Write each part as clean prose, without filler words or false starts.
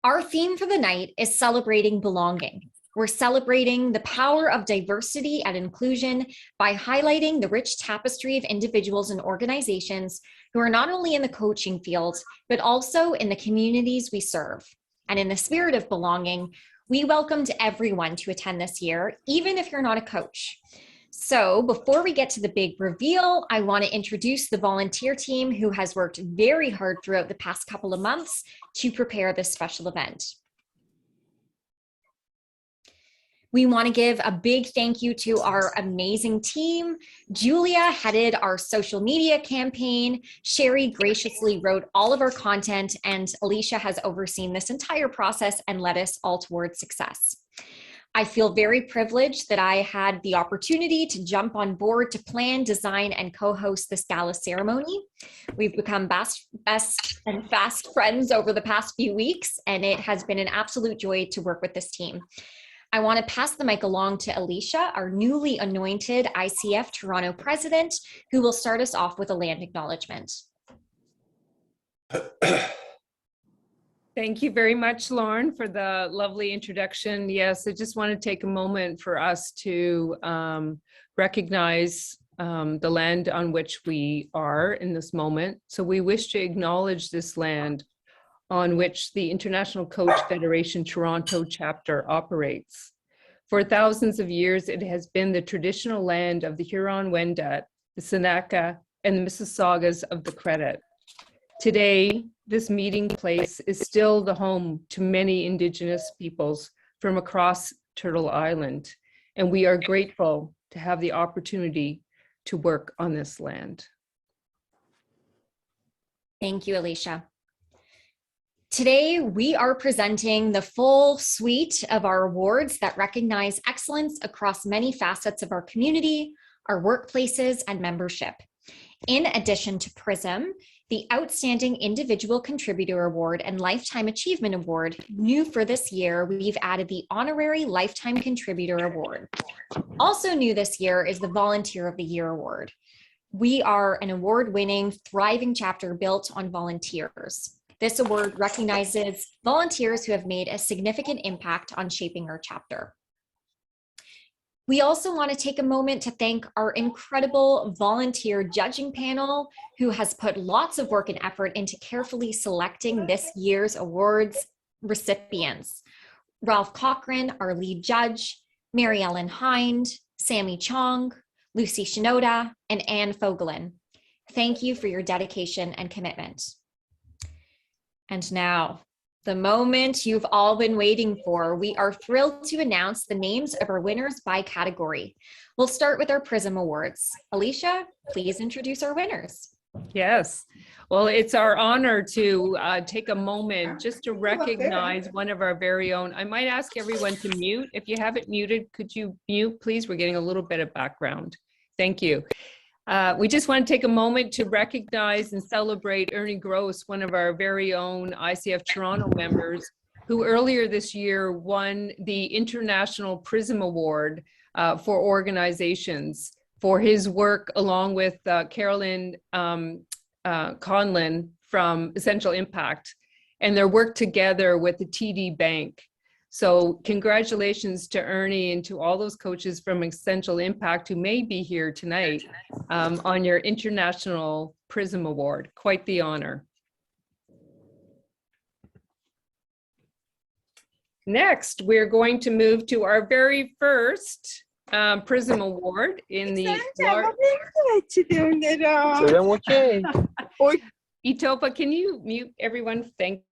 Our theme for the night is celebrating belonging. We're celebrating the power of diversity and inclusion by highlighting the rich tapestry of individuals and organizations who are not only in the coaching field, but also in the communities we serve. And in the spirit of belonging, we welcomed everyone to attend this year, even if you're not a coach. So before we get to the big reveal, I want to introduce the volunteer team who has worked very hard throughout the past couple of months to prepare this special event. We want to give a big thank you to our amazing team. Julia headed our social media campaign. Sherry graciously wrote all of our content, and Alicia has overseen this entire process and led us all towards success. I feel very privileged that I had the opportunity to jump on board to plan, design, and co-host this gala ceremony. We've become best and fast friends over the past few weeks, and it has been an absolute joy to work with this team. I want to pass the mic along to Alicia, our newly anointed ICF Toronto president, who will start us off with a land acknowledgement. Thank you very much, Lauren, for the lovely introduction. Yes, I just want to take a moment for us to recognize the land on which we are in this moment. So we wish to acknowledge this land on which the International Coach Federation Toronto chapter operates. For thousands of years, it has been the traditional land of the Huron-Wendat, the Seneca, and the Mississaugas of the Credit. Today, this meeting place is still the home to many Indigenous peoples from across Turtle Island, and we are grateful to have the opportunity to work on this land. Thank you, Alicia. Today, we are presenting the full suite of our awards that recognize excellence across many facets of our community, our workplaces, and membership. In addition to PRISM, the Outstanding Individual Contributor Award and Lifetime Achievement Award, new for this year, we've added the Honorary Lifetime Contributor Award. Also new this year is the Volunteer of the Year Award. We are an award-winning, thriving chapter built on volunteers. This award recognizes volunteers who have made a significant impact on shaping our chapter. We also want to take a moment to thank our incredible volunteer judging panel who has put lots of work and effort into carefully selecting this year's awards recipients. Ralph Cochran, our lead judge, Mary Ellen Hind, Sammy Chong, Lucy Shinoda, and Anne Fogelin. Thank you for your dedication and commitment. And now, the moment you've all been waiting for, we are thrilled to announce the names of our winners by category. We'll start with our PRISM Awards. Alicia, please introduce our winners. Yes, well, it's our honor to take a moment just to recognize one of our very own. I might ask everyone to mute. If you haven't muted, could you mute, please? We're getting a little bit of background. Thank you. We just want to take a moment to recognize and celebrate Ernie Gross, one of our very own ICF Toronto members, who earlier this year won the International PRISM Award for organizations for his work along with Carolyn Conlon from Essential Impact and their work together with the TD Bank. So congratulations to Ernie and to all those coaches from Essential Impact who may be here tonight on your International PRISM Award. Quite the honor. Next, we're going to move to our very first PRISM Award in the Itopa, can you mute everyone? Thank you.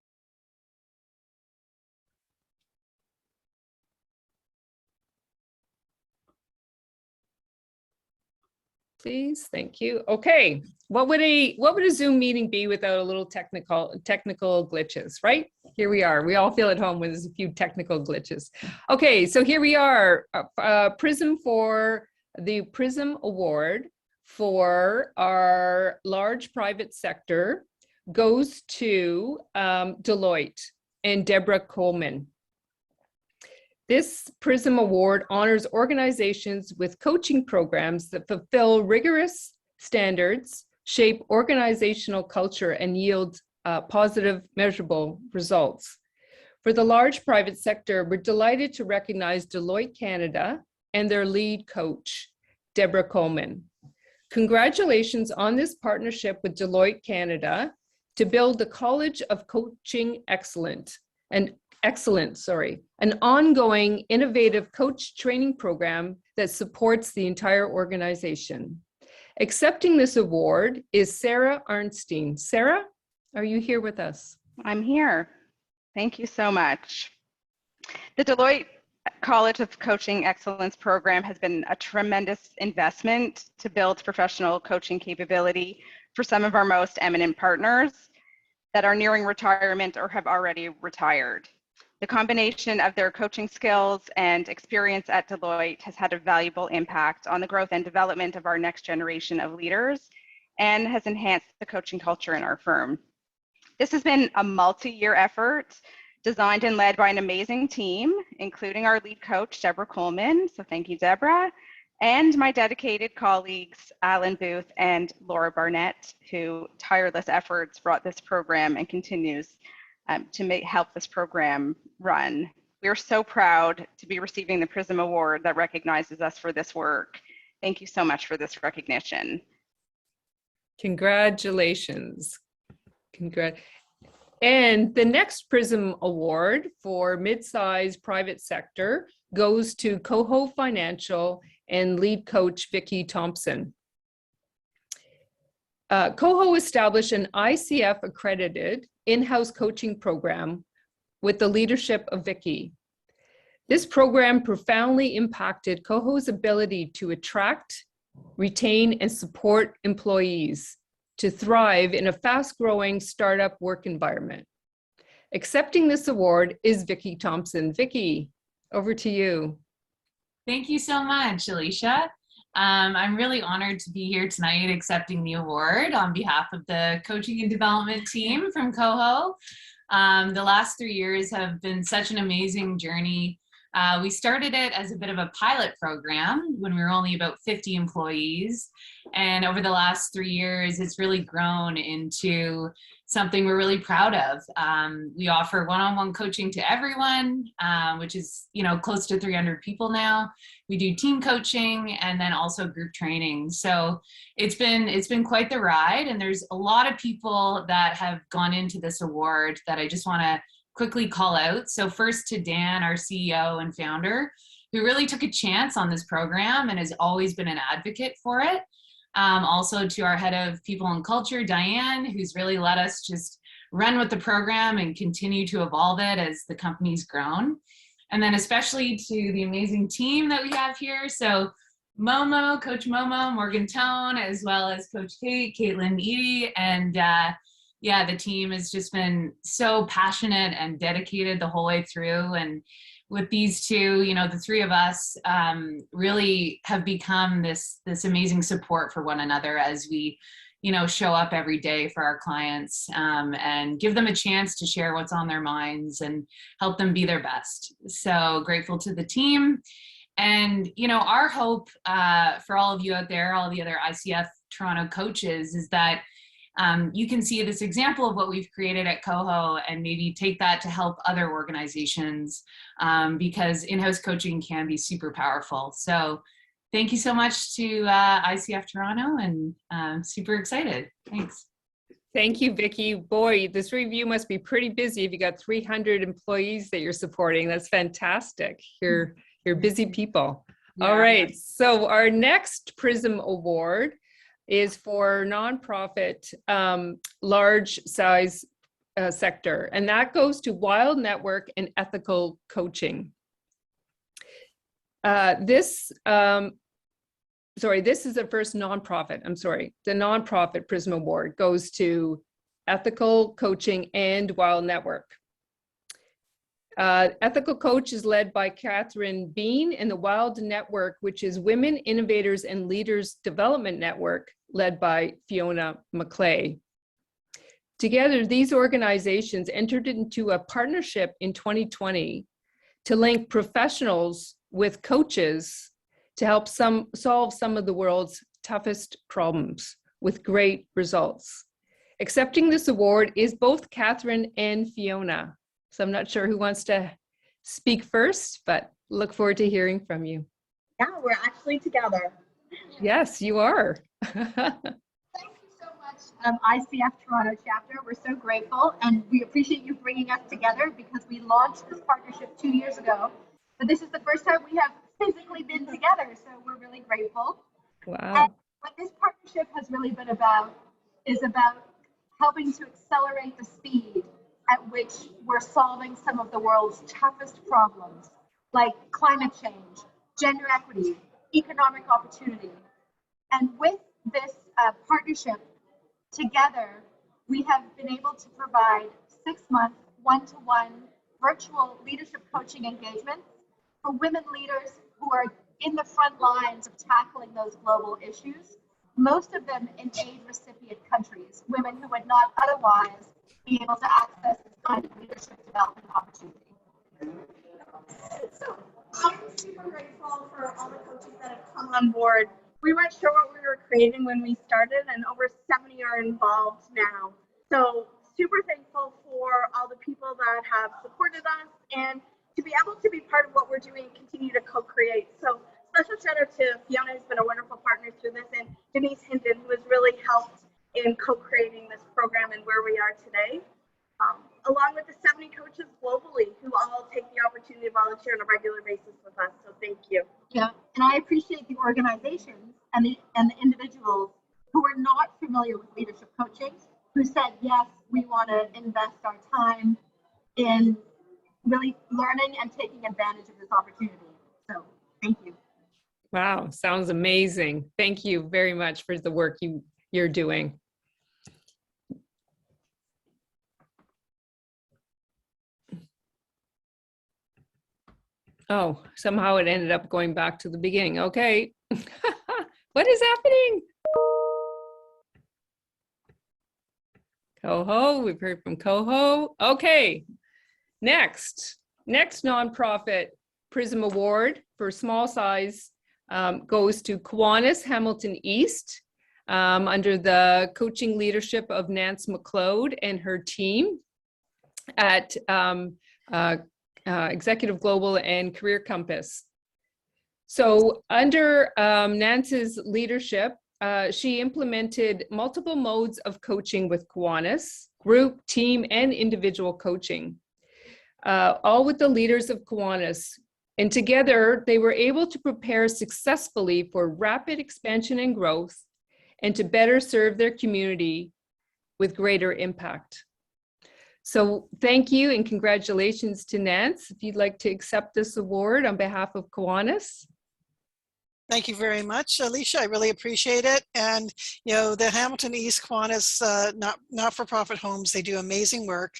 Please, thank you. Okay, what would a Zoom meeting be without a little technical glitches, right? Here we are. We all feel at home when there's a few technical glitches. Okay, so here we are. PRISM for the PRISM Award for our large private sector goes to Deloitte and Deborah Coleman. This PRISM Award honors organizations with coaching programs that fulfill rigorous standards, shape organizational culture, and yield positive, measurable results. For the large private sector, we're delighted to recognize Deloitte Canada and their lead coach, Deborah Coleman. Congratulations on this partnership with Deloitte Canada to build the College of Coaching Excellence, an ongoing innovative coach training program that supports the entire organization. Accepting this award is Sarah Arnstein. Sarah, are you here with us? I'm here. Thank you so much. The Deloitte College of Coaching Excellence program has been a tremendous investment to build professional coaching capability for some of our most eminent partners that are nearing retirement or have already retired. The combination of their coaching skills and experience at Deloitte has had a valuable impact on the growth and development of our next generation of leaders and has enhanced the coaching culture in our firm. This has been a multi-year effort designed and led by an amazing team, including our lead coach, Deborah Coleman. So thank you, Deborah. And my dedicated colleagues, Alan Booth and Laura Barnett, who tireless efforts brought this program and continues to help this program run. We are so proud to be receiving the PRISM Award that recognizes us for this work. Thank you so much for this recognition. Congratulations. And the next PRISM Award for mid-sized private sector goes to Coho Financial and lead coach Vicki Thompson. Coho established an ICF accredited in-house coaching program with the leadership of Vicki. This program profoundly impacted Coho's ability to attract, retain, and support employees to thrive in a fast-growing startup work environment. Accepting this award is Vicki Thompson. Vicki, over to you. Thank you so much, Alicia. I'm really honored to be here tonight accepting the award on behalf of the coaching and development team from Coho. The last 3 years have been such an amazing journey. We started it as a bit of a pilot program when we were only about 50 employees. And over the last 3 years, it's really grown into something we're really proud of. We offer one-on-one coaching to everyone, which is, close to 300 people now. We do team coaching and then also group training. So it's been quite the ride. And there's a lot of people that have gone into this award that I just want to quickly call out. So first to Dan, our CEO and founder, who really took a chance on this program and has always been an advocate for it. Also to our head of people and culture, Diane, who's really let us just run with the program and continue to evolve it as the company's grown. And then especially to the amazing team that we have here. So Momo, Coach Momo, Morgan Tone, as well as Coach Kate, Caitlin Edie, and the team has just been so passionate and dedicated the whole way through. And with these two, the three of us really have become this amazing support for one another as we, show up every day for our clients and give them a chance to share what's on their minds and help them be their best. So grateful to the team. And, our hope for all of you out there, all the other ICF Toronto coaches, is that you can see this example of what we've created at Coho and maybe take that to help other organizations because in-house coaching can be super powerful. So thank you so much to ICF Toronto, and I'm super excited. Thanks. Thank you, Vicki. Boy, this review must be pretty busy if you got 300 employees that you're supporting. That's fantastic. You're busy people. Yeah. All right, so our next PRISM Award is for nonprofit large size sector, and that goes to Wild Network and Ethical Coaching. This is the first nonprofit. The nonprofit PRISM Award goes to Ethical Coaching and Wild Network. Ethical Coach is led by Catherine Bean, and the Wild Network, which is Women Innovators and Leaders Development Network, led by Fiona McClay. Together, these organizations entered into a partnership in 2020 to link professionals with coaches to help solve some of the world's toughest problems with great results. Accepting this award is both Catherine and Fiona. So I'm not sure who wants to speak first, but look forward to hearing from you. Yeah, we're actually together. Yes, you are. Thank you so much, ICF Toronto chapter. We're so grateful, and we appreciate you bringing us together because we launched this partnership 2 years ago. But this is the first time we have physically been together, so we're really grateful. Wow. And what this partnership has really been about is about helping to accelerate the speed at which we're solving some of the world's toughest problems, like climate change, gender equity, economic opportunity. And with this partnership, together, we have been able to provide 6-month, one-to-one virtual leadership coaching engagements for women leaders who are in the front lines of tackling those global issues, most of them in aid recipient countries, women who would not otherwise be able to access this kind of leadership development opportunity. So I'm super grateful for all the coaches that have come on board. We weren't sure what we were creating when we started, and over 70 are involved now. So super thankful for all the people that have supported us and to be able to be part of what we're doing and continue to co-create. So special shout out to Fiona, who's been a wonderful partner through this, and Denise Hinton, who has really helped in co-creating this program and where we are today. Along with the 70 coaches globally who all take the opportunity to volunteer on a regular basis with us. So thank you. Yeah, and I appreciate the organizations and the individuals who are not familiar with leadership coaching, who said, yes, we want to invest our time in really learning and taking advantage of this opportunity. So thank you. Wow, sounds amazing. Thank you very much for the work you're doing. Oh, somehow it ended up going back to the beginning. Okay. What is happening? Coho, we've heard from Coho. Okay. Next nonprofit Prism Award for small size goes to Kiwanis Hamilton East under the coaching leadership of Nance McLeod and her team at Executive Global and Career Compass. So under Nance's leadership, she implemented multiple modes of coaching with Kiwanis, group, team, and individual coaching, all with the leaders of Kiwanis. And together, they were able to prepare successfully for rapid expansion and growth and to better serve their community with greater impact. So thank you and congratulations to Nance. If you'd like to accept this award on behalf of Kiwanis. Thank you very much, Alicia. I really appreciate it. And, you know, the Hamilton East Kiwanis not-for-profit homes, they do amazing work.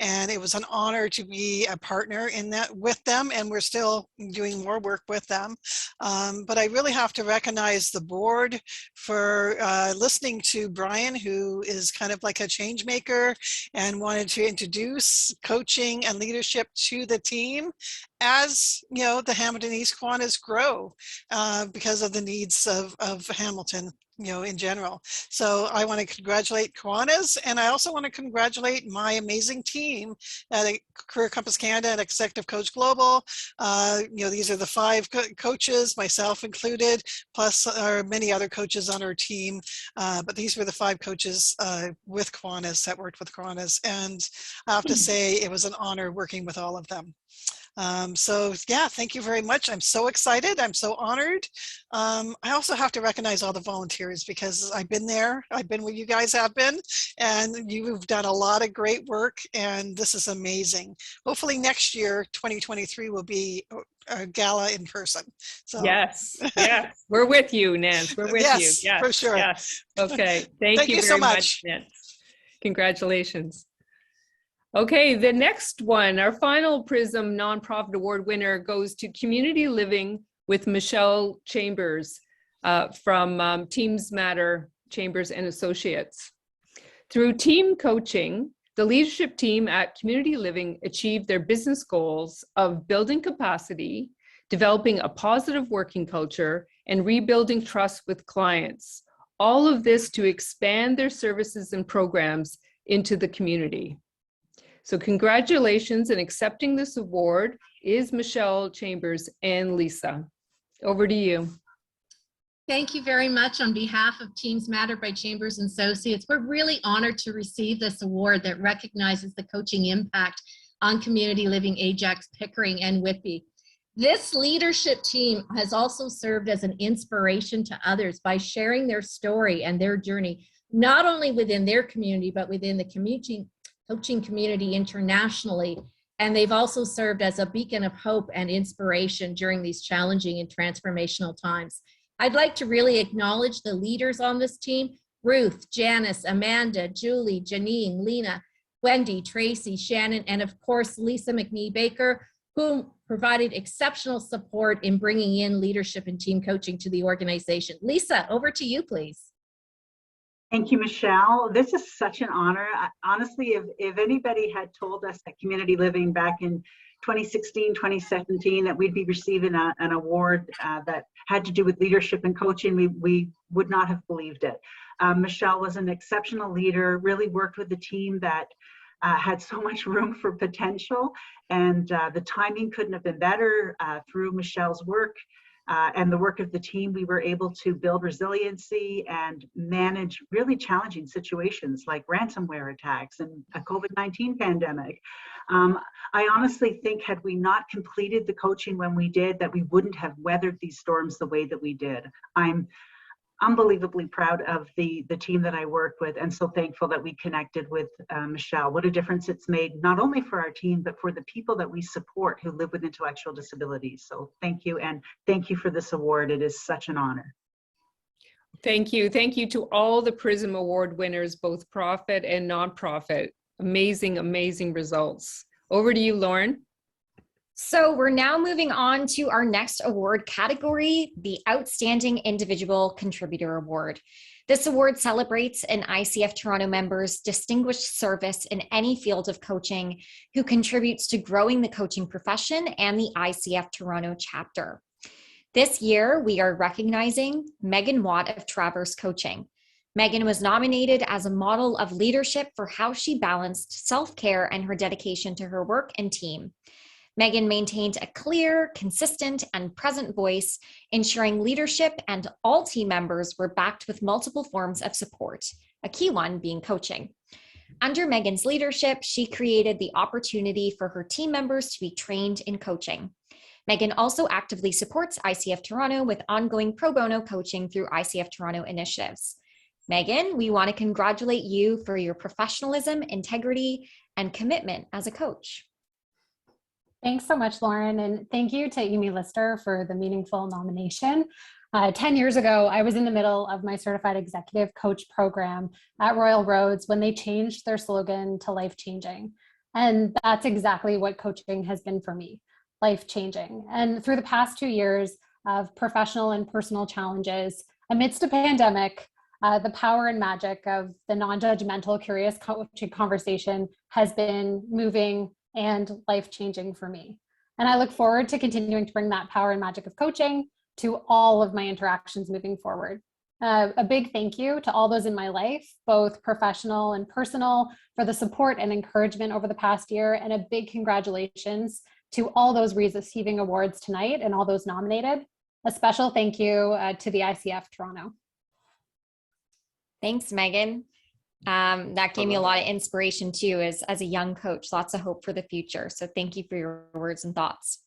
And it was an honor to be a partner in that with them. And we're still doing more work with them. But I really have to recognize the board for listening to Brian, who is kind of like a change maker and wanted to introduce coaching and leadership to the team as, you know, the Hamilton East Kiwanis grow because of the needs of Hamilton, you know, in general. So I want to congratulate Kiwanis, and I also want to congratulate my amazing team at Career Compass Canada and Executive Coach Global. You know, these are the 5 coaches, myself included, plus many other coaches on our team. But these were the 5 coaches with Kiwanis that worked with Kiwanis, and I have to say it was an honor working with all of them. So yeah, thank you very much. I'm so excited. I'm so honored. I also have to recognize all the volunteers because I've been there. I've been where you guys have been, and you've done a lot of great work, and this is amazing. Hopefully next year, 2023, will be a gala in person. So yes, yes, we're with you, Nance. We're with you. Yes, for sure. Yes. Okay. Thank you you very so much, Nance. Congratulations. Okay, the next one, our final Prism Nonprofit Award winner goes to Community Living with Michelle Chambers from Teams Matter Chambers and Associates. Through team coaching, the leadership team at Community Living achieved their business goals of building capacity, developing a positive working culture, and rebuilding trust with clients. All of this to expand their services and programs into the community. So congratulations in accepting this award is Michelle Chambers and Lisa. Over to you. Thank you very much on behalf of Teams Matter by Chambers and Associates. We're really honored to receive this award that recognizes the coaching impact on community living Ajax, Pickering, and Whitby. This leadership team has also served as an inspiration to others by sharing their story and their journey, not only within their community, but within the coaching community internationally. And they've also served as a beacon of hope and inspiration during these challenging and transformational times. I'd like to really acknowledge the leaders on this team: Ruth, Janice, Amanda, Julie, Janine, Lena, Wendy, Tracy, Shannon, and of course, Lisa McNee-Baker, who provided exceptional support in bringing in leadership and team coaching to the organization. Lisa, over to you, please. Thank you, Michelle. This is such an honor. Honestly, if anybody had told us at Community Living back in 2016, 2017, that we'd be receiving an award that had to do with leadership and coaching, we would not have believed it. Michelle was an exceptional leader, really worked with the team that had so much room for potential, and the timing couldn't have been better. Through Michelle's work and the work of the team, we were able to build resiliency and manage really challenging situations like ransomware attacks and a COVID-19 pandemic. I honestly think had we not completed the coaching when we did, that we wouldn't have weathered these storms the way that we did. I'm unbelievably proud of the team that I work with, and so thankful that we connected with Michelle. What a difference it's made, not only for our team, but for the people that we support who live with intellectual disabilities. So thank you, and thank you for this award. It is such an honor. Thank you. Thank you to all the PRISM Award winners, both profit and nonprofit. Amazing, amazing results. Over to you, Lauren. So we're now moving on to our next award category, the Outstanding Individual Contributor Award. This award celebrates an ICF Toronto member's distinguished service in any field of coaching who contributes to growing the coaching profession and the ICF Toronto chapter. This year, we are recognizing Megan Watt of Traverse Coaching. Megan was nominated as a model of leadership for how she balanced self-care and her dedication to her work and team. Megan maintained a clear, consistent, and present voice, ensuring leadership and all team members were backed with multiple forms of support, a key one being coaching. Under Megan's leadership, she created the opportunity for her team members to be trained in coaching. Megan also actively supports ICF Toronto with ongoing pro bono coaching through ICF Toronto initiatives. Megan, we want to congratulate you for your professionalism, integrity, and commitment as a coach. Thanks so much, Lauren, and thank you to Amy Lister for the meaningful nomination. 10 years ago, I was in the middle of my Certified Executive Coach program at Royal Roads when they changed their slogan to life-changing. And that's exactly what coaching has been for me, life-changing. And through the past 2 years of professional and personal challenges, amidst a pandemic, the power and magic of the non-judgmental, curious coaching conversation has been moving and life-changing for me. And I look forward to continuing to bring that power and magic of coaching to all of my interactions moving forward. A big thank you to all those in my life, both professional and personal, for the support and encouragement over the past year, and a big congratulations to all those receiving awards tonight and all those nominated. A special thank you to the ICF Toronto. Thanks, Megan. That gave me a lot of inspiration too, as a young coach, lots of hope for the future. So thank you for your words and thoughts.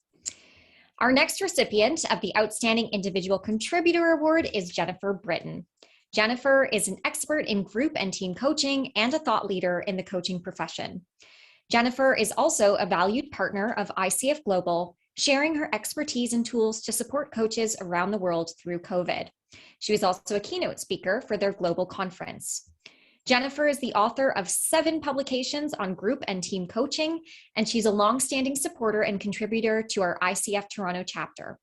Our next recipient of the Outstanding Individual Contributor Award is Jennifer Britton. Jennifer is an expert in group and team coaching and a thought leader in the coaching profession. Jennifer is also a valued partner of ICF Global, sharing her expertise and tools to support coaches around the world through COVID. She was also a keynote speaker for their global conference. Jennifer is the author of 7 publications on group and team coaching, and she's a longstanding supporter and contributor to our ICF Toronto chapter.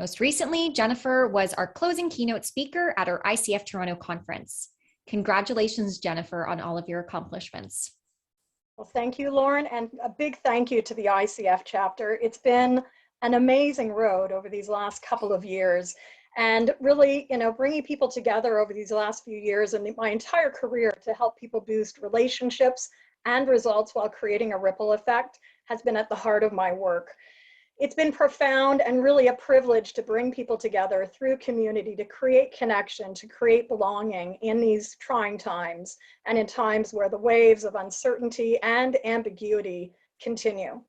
Most recently, Jennifer was our closing keynote speaker at our ICF Toronto conference. Congratulations, Jennifer, on all of your accomplishments. Well, thank you, Lauren, and a big thank you to the ICF chapter. It's been an amazing road over these last couple of years. And really, bringing people together over these last few years and my entire career to help people boost relationships and results while creating a ripple effect has been at the heart of my work. It's been profound and really a privilege to bring people together through community, to create connection, to create belonging in these trying times and in times where the waves of uncertainty and ambiguity continue.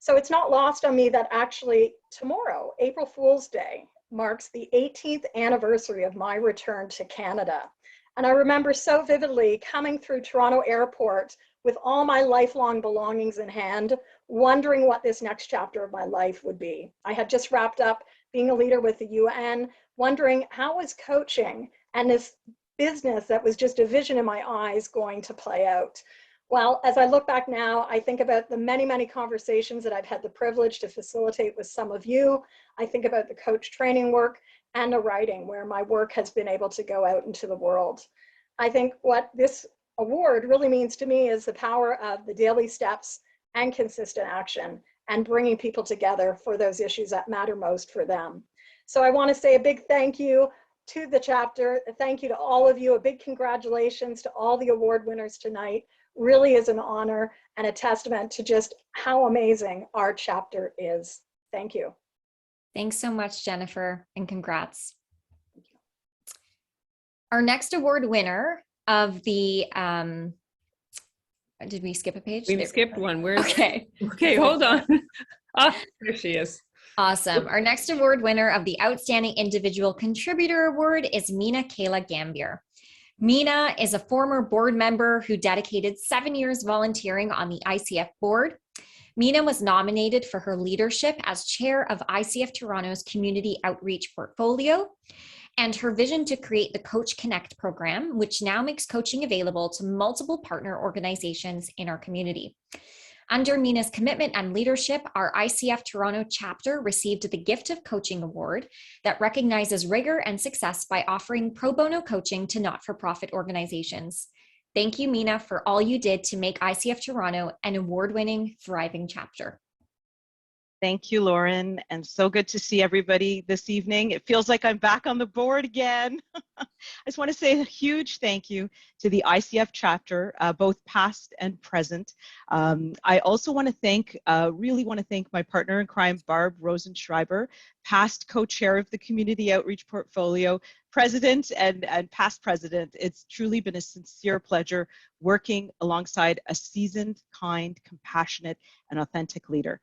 So it's not lost on me that actually tomorrow, April Fool's Day, marks the 18th anniversary of my return to Canada. And I remember so vividly coming through Toronto Airport with all my lifelong belongings in hand, wondering what this next chapter of my life would be. I had just wrapped up being a leader with the UN, wondering how was coaching and this business that was just a vision in my eyes going to play out. Well, as I look back now, I think about the many, many conversations that I've had the privilege to facilitate with some of you. I think about the coach training work and the writing where my work has been able to go out into the world. I think what this award really means to me is the power of the daily steps and consistent action and bringing people together for those issues that matter most for them. So I want to say a big thank you to the chapter. A thank you to all of you. A big congratulations to all the award winners tonight. Really is an honor and a testament to just how amazing our chapter is. Thank you. Thanks so much, Jennifer, and congrats. Our next award winner of the, did we skip a page? We skipped one. Where's okay. Okay, hold on. Oh, there she is. Awesome. Our next award winner of the Outstanding Individual Contributor Award is Mina Kayla Gambier. Mina is a former board member who dedicated 7 years volunteering on the ICF board. Mina was nominated for her leadership as chair of ICF Toronto's Community Outreach Portfolio and her vision to create the Coach Connect program, which now makes coaching available to multiple partner organizations in our community. Under Mina's commitment and leadership, our ICF Toronto chapter received the Gift of Coaching Award that recognizes rigor and success by offering pro bono coaching to not-for-profit organizations. Thank you, Mina, for all you did to make ICF Toronto an award-winning, thriving chapter. Thank you, Lauren, and so good to see everybody this evening. It feels like I'm back on the board again. I just want to say a huge thank you to the ICF chapter, both past and present. I also want to thank, really want to thank my partner in crime, Barb Rosenschreiber, past co-chair of the Community Outreach Portfolio, president and past president. It's truly been a sincere pleasure working alongside a seasoned, kind, compassionate, and authentic leader.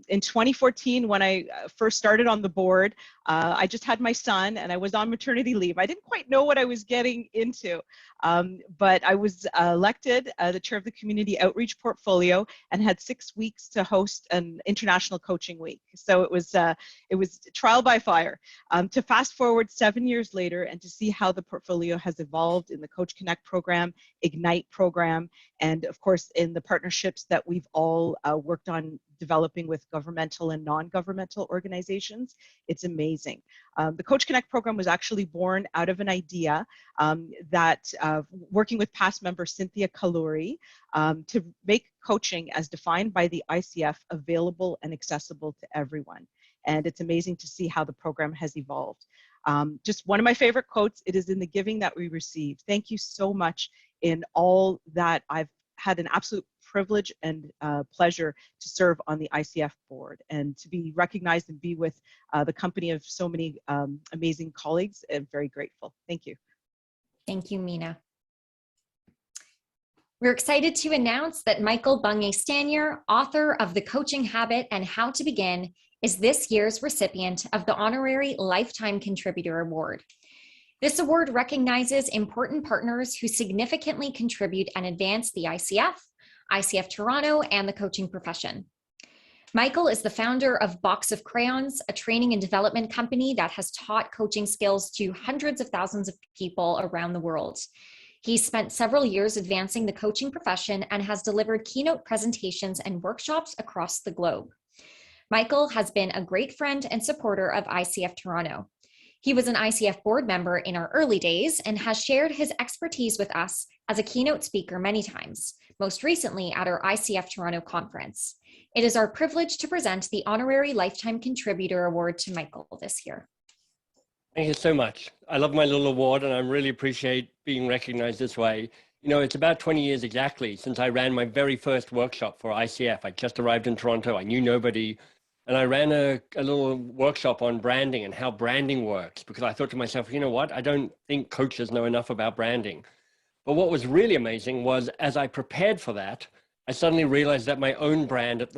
In 2014, when I first started on the board, I just had my son and I was on maternity leave. I didn't quite know what I was getting into, but I was elected the chair of the Community Outreach Portfolio and had 6 weeks to host an international coaching week. So it was trial by fire. To fast forward 7 years later and to see how the portfolio has evolved in the Coach Connect program, Ignite program, and of course in the partnerships that we've all worked on developing with governmental and non-governmental organizations. It's amazing. The Coach Connect program was actually born out of an idea that working with past member Cynthia Kaluri to make coaching as defined by the ICF available and accessible to everyone. And it's amazing to see how the program has evolved. Just one of my favorite quotes, it is in the giving that we receive. Thank you so much in all that I've had an absolute privilege and pleasure to serve on the ICF board and to be recognized and be with the company of so many amazing colleagues. I'm very grateful. Thank you. Thank you, Mina. We're excited to announce that Michael Bungay-Stanier, author of The Coaching Habit and How to Begin, is this year's recipient of the Honorary Lifetime Contributor Award. This award recognizes important partners who significantly contribute and advance the ICF, ICF Toronto, and the coaching profession. Michael is the founder of Box of Crayons, a training and development company that has taught coaching skills to hundreds of thousands of people around the world. He's spent several years advancing the coaching profession and has delivered keynote presentations and workshops across the globe. Michael has been a great friend and supporter of ICF Toronto. He was an ICF board member in our early days and has shared his expertise with us as a keynote speaker many times, most recently at our ICF Toronto conference. It is our privilege to present the Honorary Lifetime Contributor Award to Michael this year. Thank you so much. I love my little award and I really appreciate being recognized this way. You know, it's about 20 years exactly since I ran my very first workshop for ICF. I just arrived in Toronto. I knew nobody. And I ran a little workshop on branding and how branding works, because I thought to myself, you know what? I don't think coaches know enough about branding. But what was really amazing was, as I prepared for that, I suddenly realized that my own brand at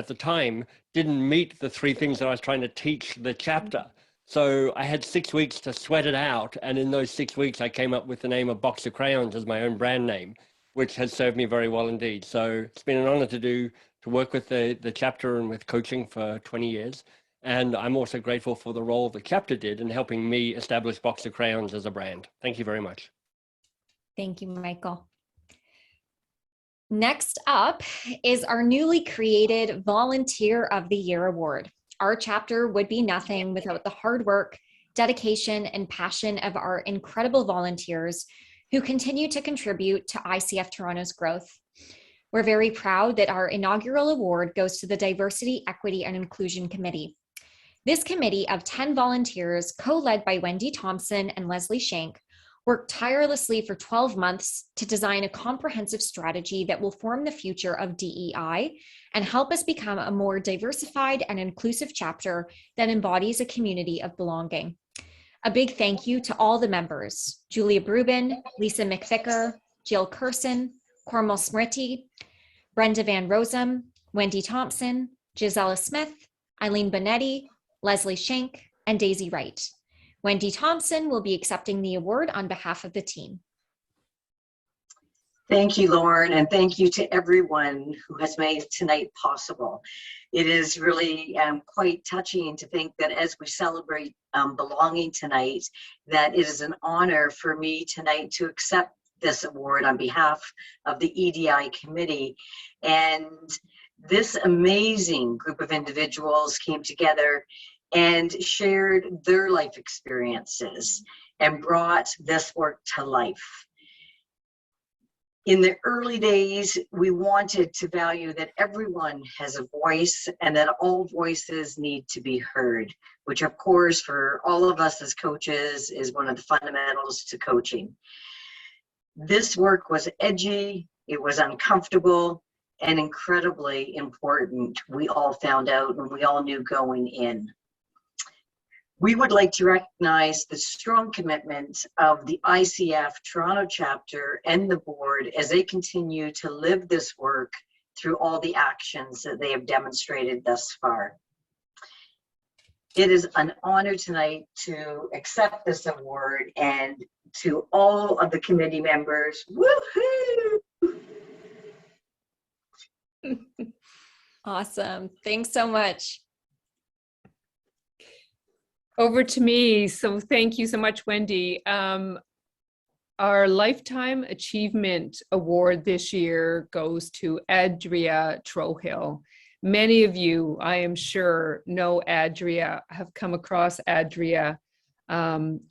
the time didn't meet the three things that I was trying to teach the chapter. So I had 6 weeks to sweat it out. And in those 6 weeks, I came up with the name of Box of Crayons as my own brand name, which has served me very well indeed. So it's been an honor to work with the chapter and with coaching for 20 years. And I'm also grateful for the role the chapter did in helping me establish Box of Crayons as a brand. Thank you very much. Thank you, Michael. Next up is our newly created Volunteer of the Year Award. Our chapter would be nothing without the hard work, dedication, and passion of our incredible volunteers who continue to contribute to ICF Toronto's growth. We're very proud that our inaugural award goes to the Diversity, Equity, and Inclusion Committee. This committee of 10 volunteers, co-led by Wendy Thompson and Leslie Shank, worked tirelessly for 12 months to design a comprehensive strategy that will form the future of DEI and help us become a more diversified and inclusive chapter that embodies a community of belonging. A big thank you to all the members: Julia Brubin, Lisa McVicker, Jill Curson, Cormal Smriti, Brenda Van Rosem, Wendy Thompson, Gisela Smith, Eileen Bonetti, Leslie Shank, and Daisy Wright. Wendy Thompson will be accepting the award on behalf of the team. Thank you, Lauren, and thank you to everyone who has made tonight possible. It is really quite touching to think that as we celebrate belonging tonight, that it is an honor for me tonight to accept this award on behalf of the EDI committee. And this amazing group of individuals came together and shared their life experiences and brought this work to life. In the early days, we wanted to value that everyone has a voice and that all voices need to be heard, which of course for all of us as coaches is one of the fundamentals to coaching. This work was edgy, it was uncomfortable, and incredibly important. We all found out and we all knew going in. We would like to recognize the strong commitment of the ICF Toronto chapter and the board as they continue to live this work through all the actions that they have demonstrated thus far. It is an honor tonight to accept this award, and to all of the committee members, woohoo! Awesome. Thanks so much. Over to me. So thank you so much, Wendy. Our Lifetime Achievement Award this year goes to Adria Trohill. Many of you, I am sure, know Adria, have come across Adria.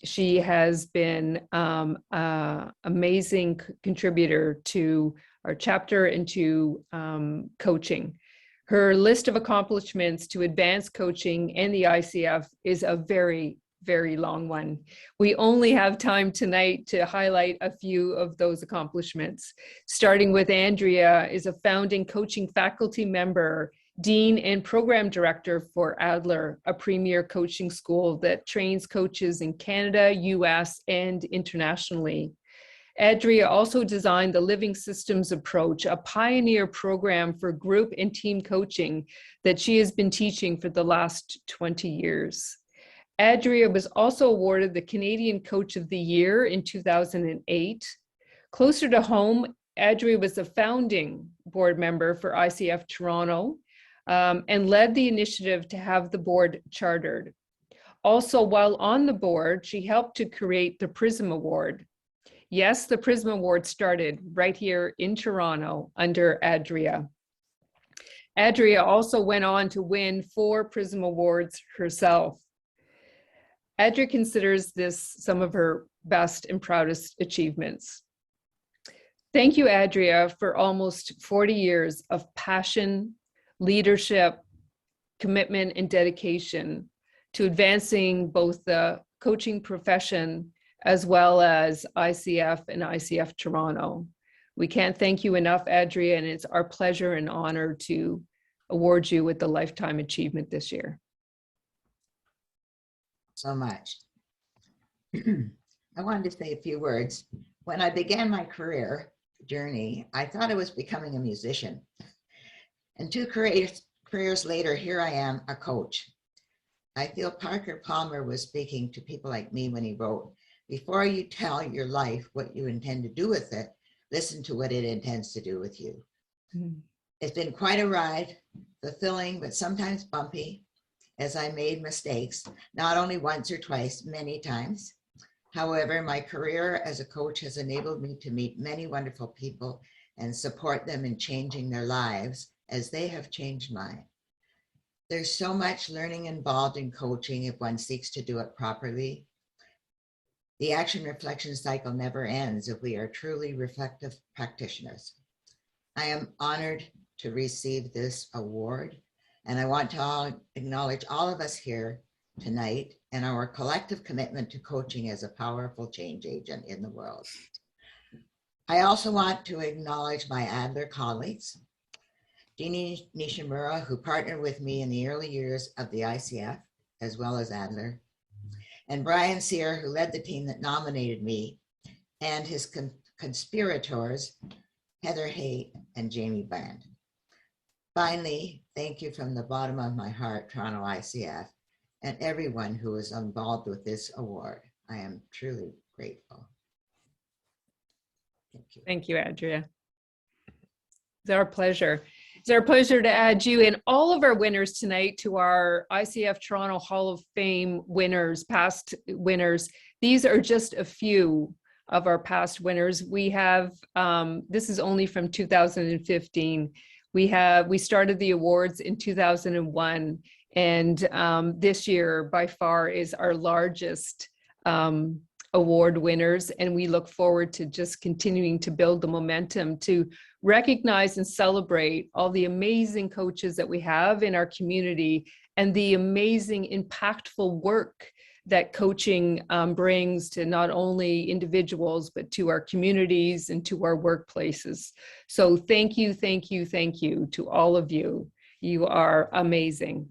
She has been an amazing contributor to our chapter and to coaching. Her list of accomplishments to advance coaching in the ICF is a very, very long one. We only have time tonight to highlight a few of those accomplishments. Starting with Andrea is a founding coaching faculty member, dean and program director for Adler, a premier coaching school that trains coaches in Canada, US, and internationally. Adria also designed the Living Systems Approach, a pioneer program for group and team coaching that she has been teaching for the last 20 years. Adria was also awarded the Canadian Coach of the Year in 2008. Closer to home, Adria was a founding board member for ICF Toronto and led the initiative to have the board chartered. Also, while on the board, she helped to create the Prism Award. Yes, the Prism Award started right here in Toronto under Adria. Adria also went on to win 4 Prism Awards herself. Adria considers this some of her best and proudest achievements. Thank you, Adria, for almost 40 years of passion, leadership, commitment, and dedication to advancing both the coaching profession as well as ICF and ICF Toronto. We can't thank you enough, Adria, and it's our pleasure and honor to award you with the Lifetime Achievement this year. So much. I wanted to say a few words. When I began my career journey, I thought I was becoming a musician. And 2 careers later, here I am, a coach. I feel Parker Palmer was speaking to people like me when he wrote, "Before you tell your life what you intend to do with it, listen to what it intends to do with you." It's been quite a ride, fulfilling, but sometimes bumpy, as I made mistakes, not only once or twice, many times. However, my career as a coach has enabled me to meet many wonderful people and support them in changing their lives as they have changed mine. There's so much learning involved in coaching if one seeks to do it properly. The action reflection cycle never ends if we are truly reflective practitioners. I am honored to receive this award, and I want to acknowledge all of us here tonight and our collective commitment to coaching as a powerful change agent in the world. I also want to acknowledge my Adler colleagues, Jeannie Nishimura, who partnered with me in the early years of the ICF, as well as Adler, and Brian Sear, who led the team that nominated me, and his conspirators, Heather Hay and Jamie Band. Finally, thank you from the bottom of my heart, Toronto ICF, and everyone who is involved with this award. I am truly grateful. Thank you. Thank you, Adria. It's our pleasure. It's our pleasure to add you and all of our winners tonight to our ICF Toronto Hall of Fame winners, past winners. These are just a few of our past winners. We have, this is only from 2015. We started the awards in 2001, and this year by far is our largest award winners, and we look forward to just continuing to build the momentum to recognize and celebrate all the amazing coaches that we have in our community and the amazing impactful work that coaching brings to not only individuals, but to our communities and to our workplaces. So thank you, thank you, thank you to all of you. You are amazing.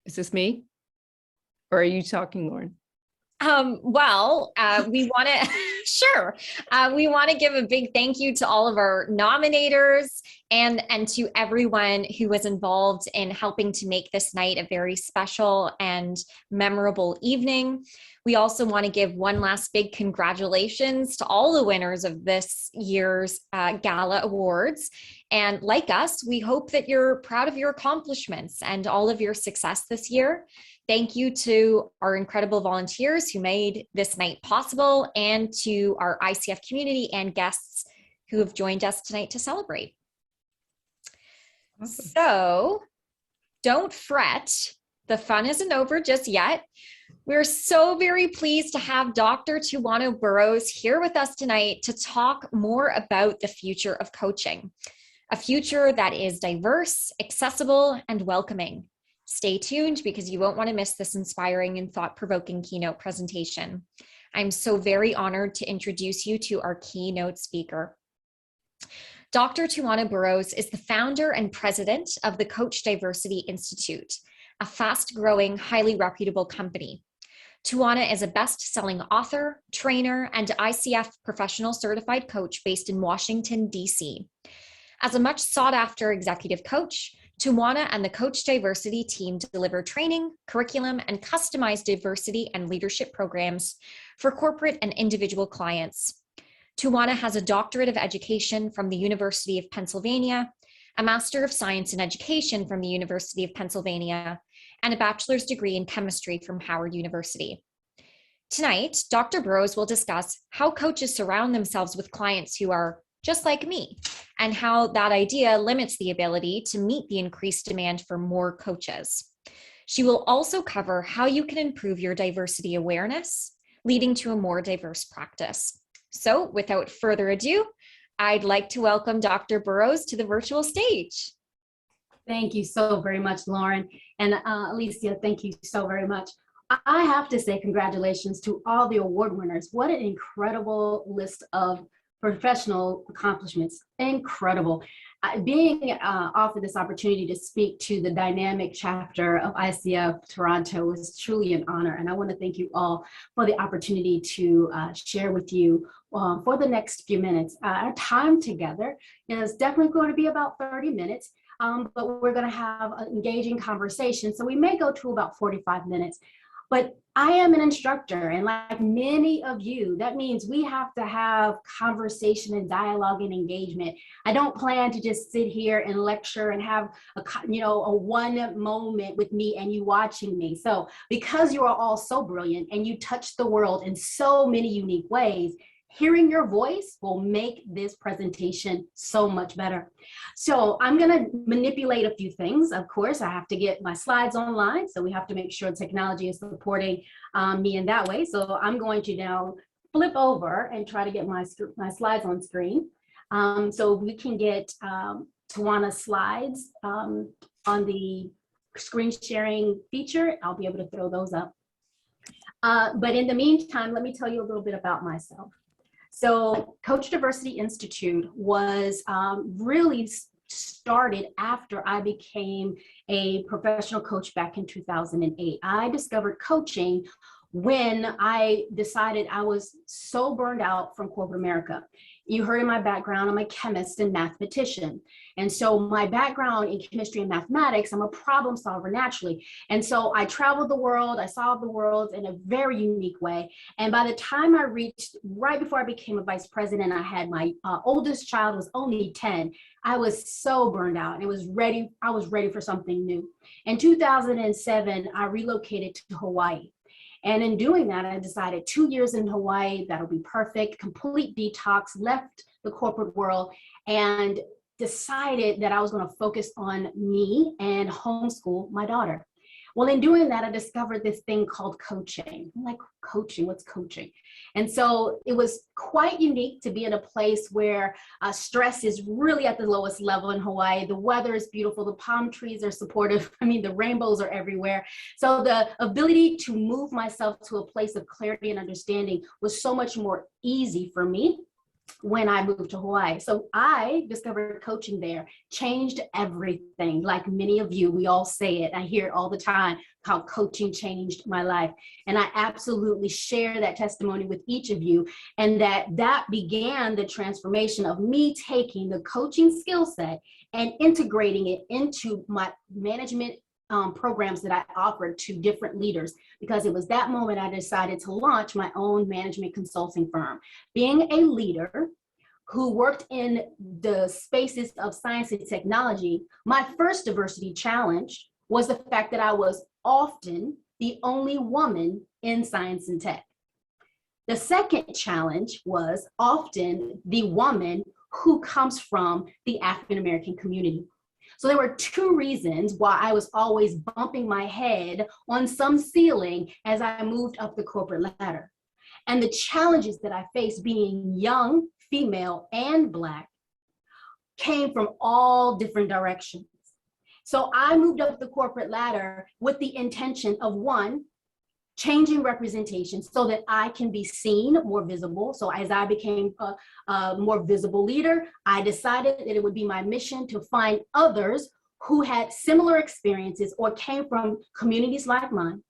Is this me? Or are you talking, Lauren? We want to, sure. We want to give a big thank you to all of our nominators and to everyone who was involved in helping to make this night a very special and memorable evening. We also want to give one last big congratulations to all the winners of this year's Gala Awards. And like us, we hope that you're proud of your accomplishments and all of your success this year. Thank you to our incredible volunteers who made this night possible, and to our ICF community and guests who have joined us tonight to celebrate. Awesome. So don't fret, the fun isn't over just yet. We're so very pleased to have Dr. Tuwano Burrows here with us tonight to talk more about the future of coaching, a future that is diverse, accessible, and welcoming. Stay tuned because you won't want to miss this inspiring and thought-provoking keynote presentation. I'm so very honored to introduce you to our keynote speaker. Dr. Tuwano Burrows is the founder and president of the Coach Diversity Institute, a fast-growing, highly reputable company. Tuwano is a best-selling author, trainer, and ICF professional certified coach based in Washington, D.C. As a much sought-after executive coach, Tuwano and the Coach Diversity team deliver training, curriculum, and customized diversity and leadership programs for corporate and individual clients. Tuwano has a doctorate of education from the University of Pennsylvania, a Master of Science in Education from the University of Pennsylvania, and a bachelor's degree in chemistry from Howard University. Tonight, Dr. Burrows will discuss how coaches surround themselves with clients who are just like me, and how that idea limits the ability to meet the increased demand for more coaches. She will also cover how you can improve your diversity awareness, leading to a more diverse practice. So without further ado, I'd like to welcome Dr. Burrows to the virtual stage. Thank you so very much, Lauren. And Alicia, thank you so very much. I have to say congratulations to all the award winners. What an incredible list of professional accomplishments. Incredible. Being offered this opportunity to speak to the dynamic chapter of ICF Toronto was truly an honor. And I want to thank you all for the opportunity to share with you for the next few minutes. Our time together is definitely going to be about 30 minutes, but we're going to have an engaging conversation. So we may go to about 45 minutes. But I am an instructor, and like many of you, that means we have to have conversation and dialogue and engagement. I don't plan to just sit here and lecture and have a one moment with me and you watching me. So because you are all so brilliant and you touch the world in so many unique ways, hearing your voice will make this presentation so much better. So I'm going to manipulate a few things. Of course, I have to get my slides online, so we have to make sure technology is supporting me in that way. So I'm going to now flip over and try to get my slides on screen. So we can get Tawana's slides on the screen sharing feature. I'll be able to throw those up. But in the meantime, let me tell you a little bit about myself. So Coach Diversity Institute was really started after I became a professional coach back in 2008. I discovered coaching when I decided I was so burned out from corporate America. You heard in my background, I'm a chemist and mathematician. And so my background in chemistry and mathematics, I'm a problem solver naturally. And so I traveled the world, I saw the world in a very unique way. And by the time I reached, right before I became a vice president, I had my oldest child was only 10. I was so burned out and I was ready for something new. In 2007, I relocated to Hawaii. And in doing that, I decided 2 years in Hawaii, that'll be perfect, complete detox, left the corporate world, and decided that I was going to focus on me and homeschool my daughter. Well, in doing that, I discovered this thing called coaching. I'm like, coaching, what's coaching? And so it was quite unique to be in a place where stress is really at the lowest level in Hawaii. The weather is beautiful. The palm trees are supportive. I mean, the rainbows are everywhere. So the ability to move myself to a place of clarity and understanding was so much more easy for me when I moved to Hawaii. So I discovered coaching there, changed everything. Like many of you, we all say it. I hear it all the time, how coaching changed my life. And I absolutely share that testimony with each of you. And that began the transformation of me taking the coaching skill set and integrating it into my management programs that I offered to different leaders, because it was that moment I decided to launch my own management consulting firm. Being a leader who worked in the spaces of science and technology, my first diversity challenge was the fact that I was often the only woman in science and tech. The second challenge was often the woman who comes from the African American community. So there were two reasons why I was always bumping my head on some ceiling as I moved up the corporate ladder. And the challenges that I faced being young, female, and Black came from all different directions. So I moved up the corporate ladder with the intention of, one, changing representation so that I can be seen, more visible. So as I became a more visible leader, I decided that it would be my mission to find others who had similar experiences or came from communities like mine,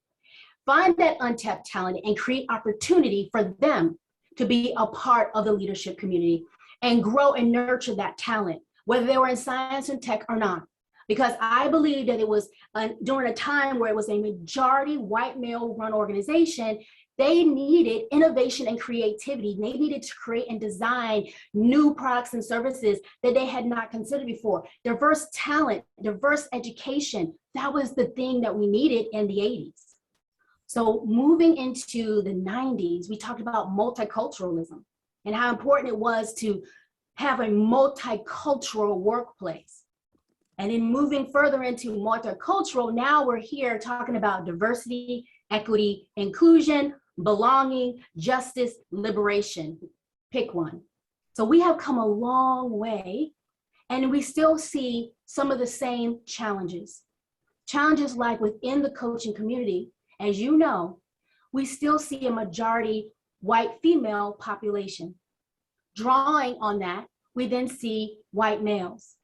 find that untapped talent and create opportunity for them to be a part of the leadership community and grow and nurture that talent, whether they were in science and tech or not. Because I believe that it was during a time where it was a majority white male run organization, they needed innovation and creativity. They needed to create and design new products and services that they had not considered before. Diverse talent, diverse education, that was the thing that we needed in the 80s. So moving into the 90s, we talked about multiculturalism and how important it was to have a multicultural workplace. And in moving further into multicultural, now we're here talking about diversity, equity, inclusion, belonging, justice, liberation. Pick one. So we have come a long way, and we still see some of the same challenges. Challenges like within the coaching community, as you know, we still see a majority white female population. Drawing on that, we then see white males.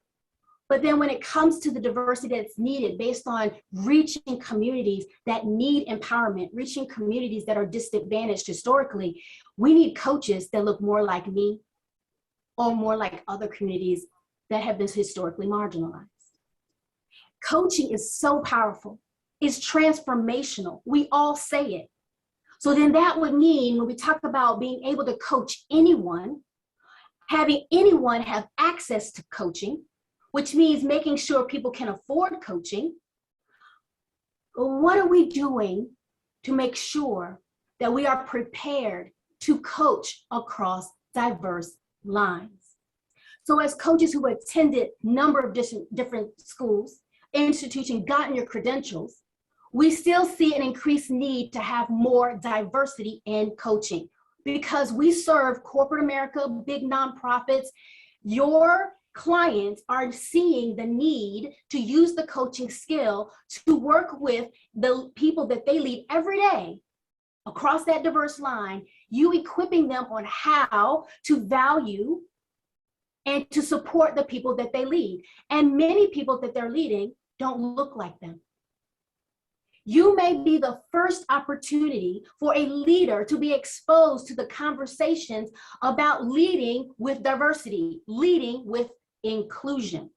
But then when it comes to the diversity that's needed based on reaching communities that need empowerment, reaching communities that are disadvantaged historically, we need coaches that look more like me or more like other communities that have been historically marginalized. Coaching is so powerful. It's transformational. We all say it. So then that would mean when we talk about being able to coach anyone, having anyone have access to coaching, which means making sure people can afford coaching. What are we doing to make sure that we are prepared to coach across diverse lines? So as coaches who attended a number of different schools, institutions, gotten your credentials, we still see an increased need to have more diversity in coaching because we serve corporate America, big nonprofits. Your clients are seeing the need to use the coaching skill to work with the people that they lead every day across that diverse line, you equipping them on how to value and to support the people that they lead. And many people that they're leading don't look like them. You may be the first opportunity for a leader to be exposed to the conversations about leading with diversity, leading with inclusion.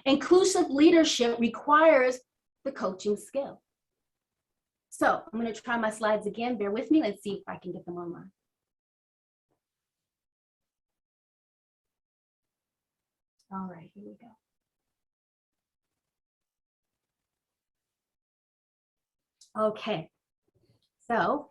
Inclusive leadership requires the coaching skill. So I'm going to try my slides again. Bear with me. Let's see if I can get them online. All right, here we go. Okay, so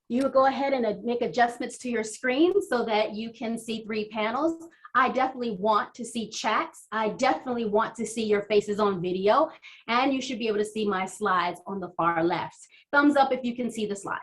you go ahead and make adjustments to your screen so that you can see 3 panels. I definitely want to see chats. I definitely want to see your faces on video, and you should be able to see my slides on the far left. Thumbs up if you can see the slides.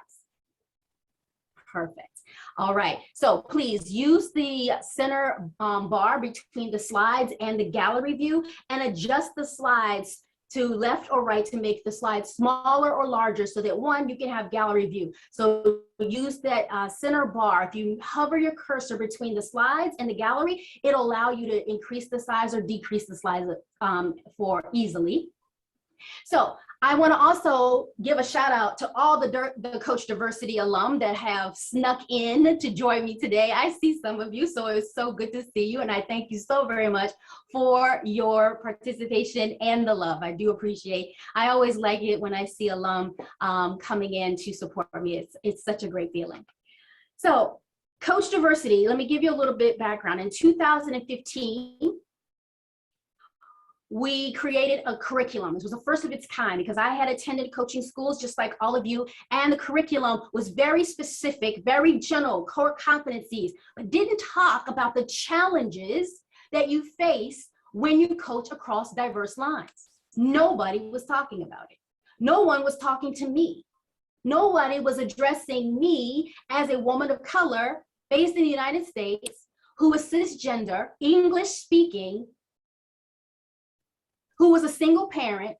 Perfect. All right, so please use the center bar between the slides and the gallery view and adjust the slides to left or right to make the slides smaller or larger so that one, you can have gallery view. So use that center bar. If you hover your cursor between the slides and the gallery, it'll allow you to increase the size or decrease the slides for easily. So I want to also give a shout out to all the Coach Diversity alum that have snuck in to join me today. I see some of you, so it's so good to see you. And I thank you so very much for your participation and the love. I do appreciate. I always like it when I see alum coming in to support me. It's such a great feeling. So Coach Diversity, let me give you a little bit background. In 2015, we created a curriculum. This was the first of its kind because I had attended coaching schools just like all of you, and the curriculum was very specific, very general, core competencies, but didn't talk about the challenges that you face when you coach across diverse lines. Nobody was talking about it. No one was talking to me. Nobody was addressing me as a woman of color based in the United States who was cisgender, English speaking, who was a single parent,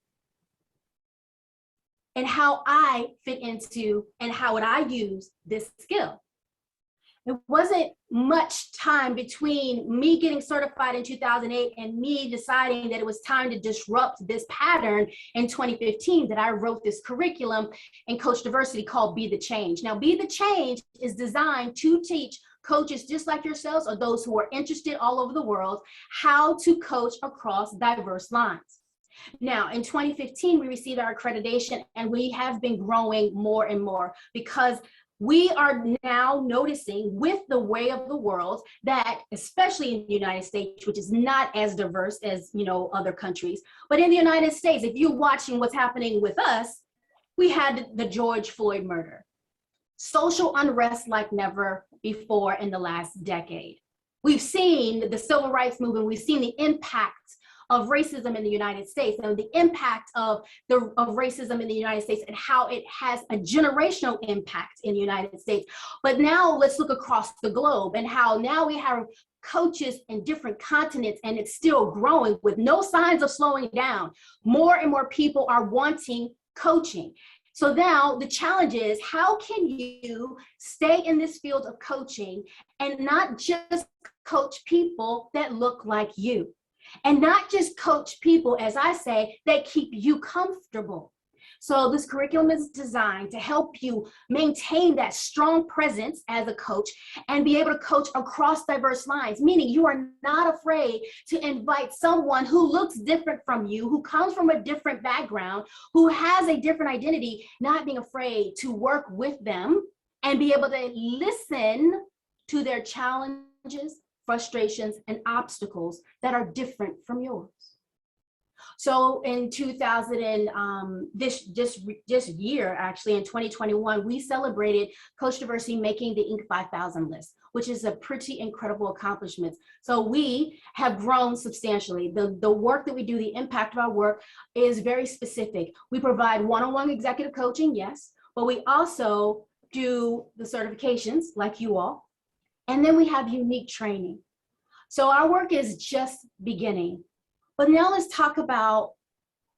and how I fit into and how would I use this skill. It wasn't much time between me getting certified in 2008 and me deciding that it was time to disrupt this pattern in 2015 that I wrote this curriculum in Coach Diversity called Be the Change. Now, Be the Change is designed to teach coaches just like yourselves or those who are interested all over the world how to coach across diverse lines. Now, in 2015, we received our accreditation and we have been growing more and more because we are now noticing with the way of the world that, especially in the United States, which is not as diverse as, other countries, but in the United States, if you're watching what's happening with us, we had the George Floyd murder. Social unrest like never before in the last decade. We've seen the civil rights movement, we've seen the impact of racism in the United States and the impact of racism in the United States and how it has a generational impact in the United States. But now let's look across the globe and how now we have coaches in different continents, and it's still growing with no signs of slowing down. More and more people are wanting coaching. So now the challenge is, how can you stay in this field of coaching and not just coach people that look like you, and not just coach people, as I say, that keep you comfortable. So this curriculum is designed to help you maintain that strong presence as a coach and be able to coach across diverse lines, meaning you are not afraid to invite someone who looks different from you, who comes from a different background, who has a different identity, not being afraid to work with them and be able to listen to their challenges, frustrations, and obstacles that are different from yours. So in this year, actually, in 2021, we celebrated Coach Diversity making the Inc. 5000 list, which is a pretty incredible accomplishment. So we have grown substantially. The work that we do, the impact of our work is very specific. We provide one-on-one executive coaching, yes, but we also do the certifications like you all. And then we have unique training. So our work is just beginning. But now let's talk about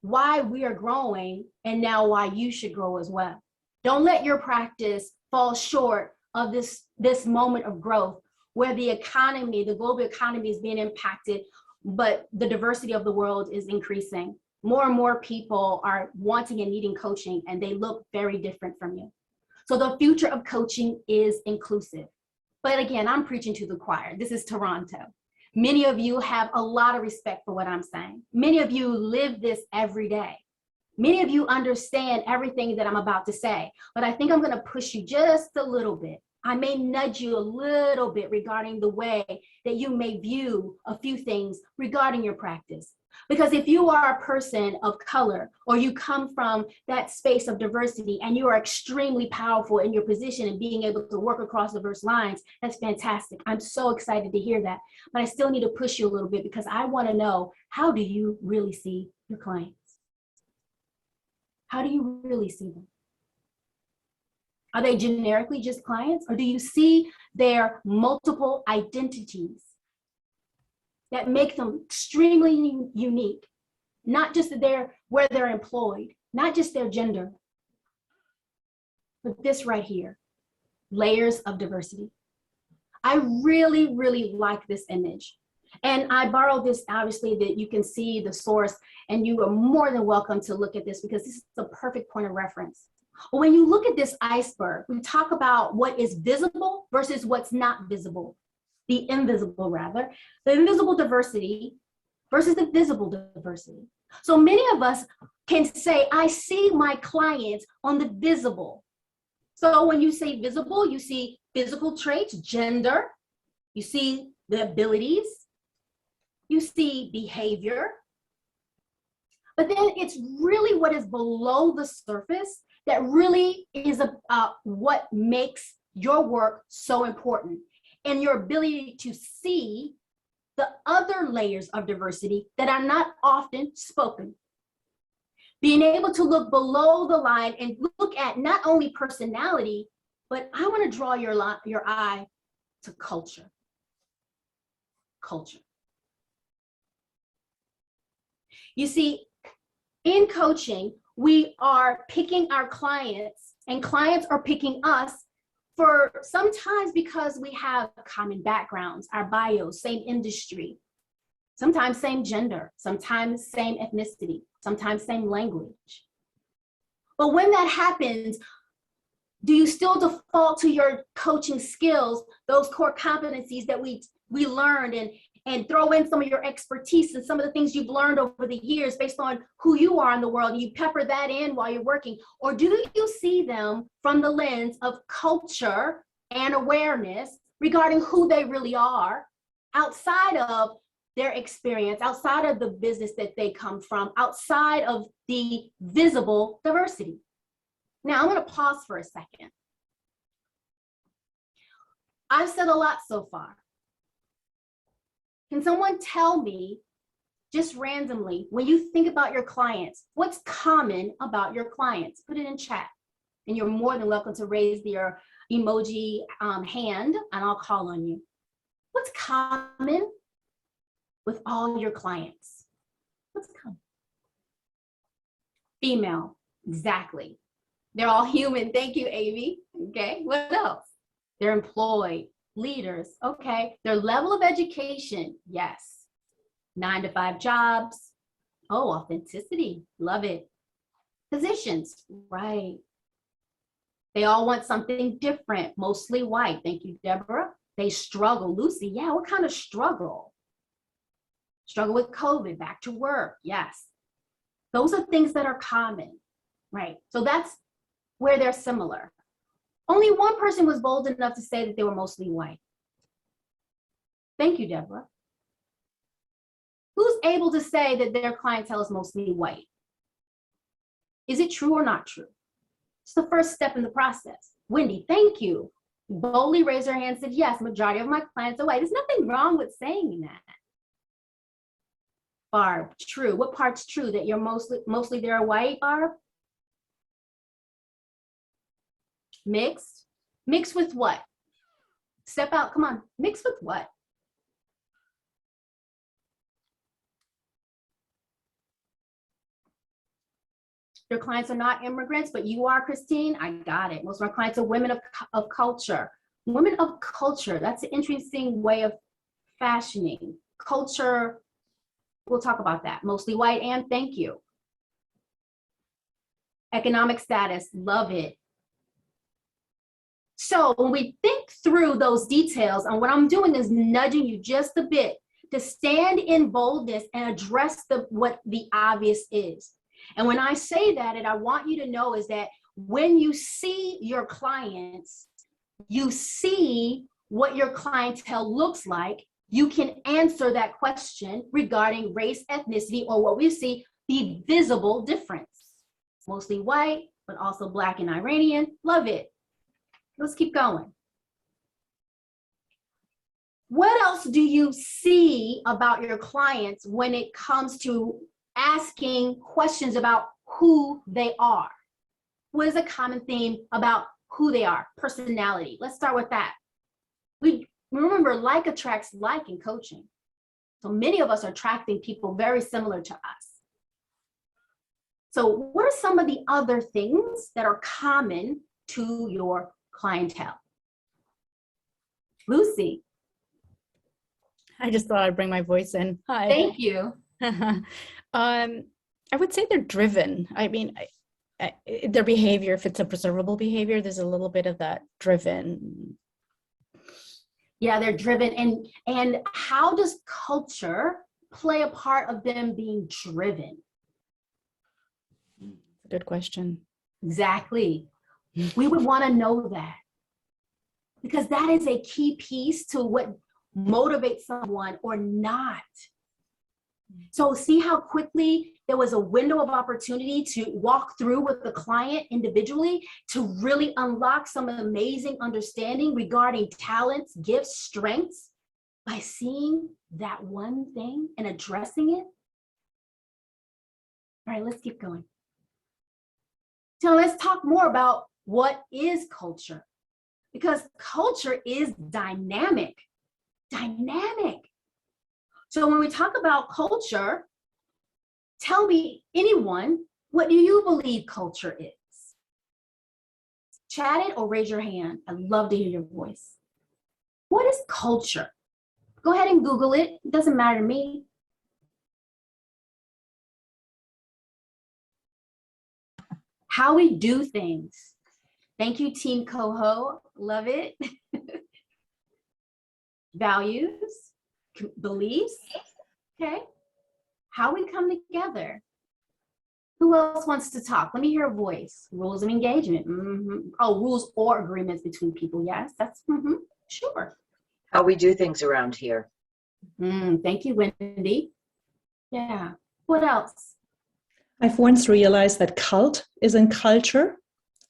why we are growing and now why you should grow as well. Don't let your practice fall short of this moment of growth where the economy, the global economy is being impacted, but the diversity of the world is increasing. More and more people are wanting and needing coaching, and they look very different from you. So the future of coaching is inclusive. But again, I'm preaching to the choir. This is Toronto. Many of you have a lot of respect for what I'm saying. Many of you live this every day. Many of you understand everything that I'm about to say, but I think I'm going to push you just a little bit. I may nudge you a little bit regarding the way that you may view a few things regarding your practice. Because if you are a person of color, or you come from that space of diversity and you are extremely powerful in your position and being able to work across diverse lines, that's fantastic. I'm so excited to hear that. But I still need to push you a little bit because I want to know, how do you really see your clients? How do you really see them? Are they generically just clients, or do you see their multiple identities that make them extremely unique? Not just where they're employed, not just their gender, but this right here, layers of diversity. I really, really like this image. And I borrowed this, obviously, that you can see the source, and you are more than welcome to look at this because this is a perfect point of reference. When you look at this iceberg, we talk about what is visible versus what's not visible. The invisible, rather. The invisible diversity versus the visible diversity. So many of us can say, I see my clients on the visible. So when you say visible, you see physical traits, gender, you see the abilities, you see behavior. But then it's really what is below the surface that really is what makes your work so important, and your ability to see the other layers of diversity that are not often spoken. Being able to look below the line and look at not only personality, but I want to draw your eye to culture. Culture. You see, in coaching, we are picking our clients, and clients are picking us for sometimes because we have common backgrounds, our bios, same industry, sometimes same gender, sometimes same ethnicity, sometimes same language. But when that happens, do you still default to your coaching skills, those core competencies that we learned, and throw in some of your expertise and some of the things you've learned over the years based on who you are in the world, and you pepper that in while you're working? Or do you see them from the lens of culture and awareness regarding who they really are outside of their experience, outside of the business that they come from, outside of the visible diversity? Now, I'm going to pause for a second. I've said a lot so far. Can someone tell me just randomly, when you think about your clients, what's common about your clients? Put it in chat. And you're more than welcome to raise your emoji hand, and I'll call on you. What's common with all your clients? What's common? Female, exactly. They're all human. Thank you, Amy. Okay, what else? They're employed, leaders. Okay, their level of education, yes. 9-to-5 jobs. Oh, authenticity, love it. Positions, right. They all want something different, mostly white. Thank you, Deborah. They struggle. Lucy, yeah, what kind of struggle? Struggle with COVID, back to work, yes. Those are things that are common, right? So that's where they're similar. Only one person was bold enough to say that they were mostly white. Thank you, Deborah. Who's able to say that their clientele is mostly white? Is it true or not true? It's the first step in the process. Wendy, thank you. Boldly raised her hand and said, yes, majority of my clients are white. There's nothing wrong with saying that. Barb, true. What part's true? That you're mostly they're white, Barb? Mixed? Mixed with what? Step out, come on. Mixed with what? Your clients are not immigrants, but you are, Christine. I got it. Most of our clients are women of culture. Women of culture, that's an interesting way of fashioning. Culture, we'll talk about that. Mostly white, and thank you. Economic status, love it. So when we think through those details, and what I'm doing is nudging you just a bit to stand in boldness and address what the obvious is. And when I say that, and I want you to know is that when you see your clients, you see what your clientele looks like, you can answer that question regarding race, ethnicity, or what we see, the visible difference. Mostly white, but also Black and Iranian. Love it. Let's keep going. What else do you see about your clients when it comes to asking questions about who they are? What is a common theme about who they are? Personality. Let's start with that. We remember like attracts like in coaching. So many of us are attracting people very similar to us. So what are some of the other things that are common to your clientele? Lucy. I just thought I'd bring my voice in. Hi. Thank you. I would say they're driven. I mean, their behavior, if it's a preservable behavior, there's a little bit of that driven. Yeah, they're driven. And how does culture play a part of them being driven? Good question. Exactly. We would want to know that, because that is a key piece to what motivates someone or not. So see how quickly there was a window of opportunity to walk through with the client individually to really unlock some amazing understanding regarding talents, gifts, strengths by seeing that one thing and addressing it. All right, let's keep going. So let's talk more about what is culture, because culture is dynamic. So when we talk about culture, tell me, anyone, what do you believe culture is? Chat it or raise your hand. I'd love to hear your voice. What is culture? Go ahead and Google it. It doesn't matter to me. How we do things. Thank you, Team Coho. Love it. Values, beliefs, okay? How we come together. Who else wants to talk? Let me hear a voice. Rules of engagement. Oh, rules or agreements between people. Yes, that's sure. How we do things around here. Thank you, Wendy. Yeah. What else? I've once realized that cult is in culture.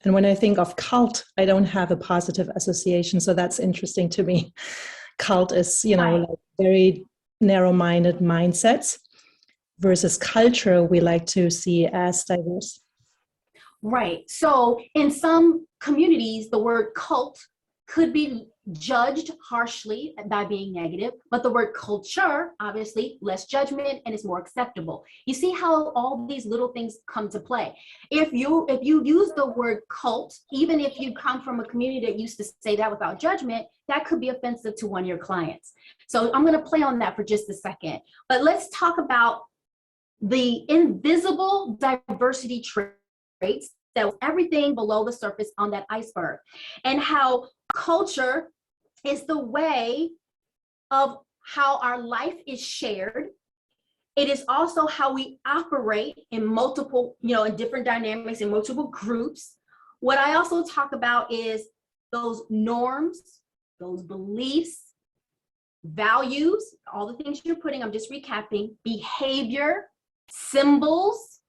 And when I think of cult, I don't have a positive association. So that's interesting to me. Cult is, like very narrow-minded mindsets. versus culture we like to see as diverse? Right. So in some communities, the word cult could be judged harshly by being negative, but the word culture, obviously, less judgment and is more acceptable. You see how all these little things come to play. If you use the word cult, even if you come from a community that used to say that without judgment, that could be offensive to one of your clients. So I'm going to play on that for just a second. But let's talk about the invisible diversity traits that was everything below the surface on that iceberg, and how culture is the way of how our life is shared. It is also how we operate in multiple, in different dynamics, in multiple groups. What I also talk about is those norms, those beliefs, values, all the things you're putting, I'm just recapping, behavior, symbols,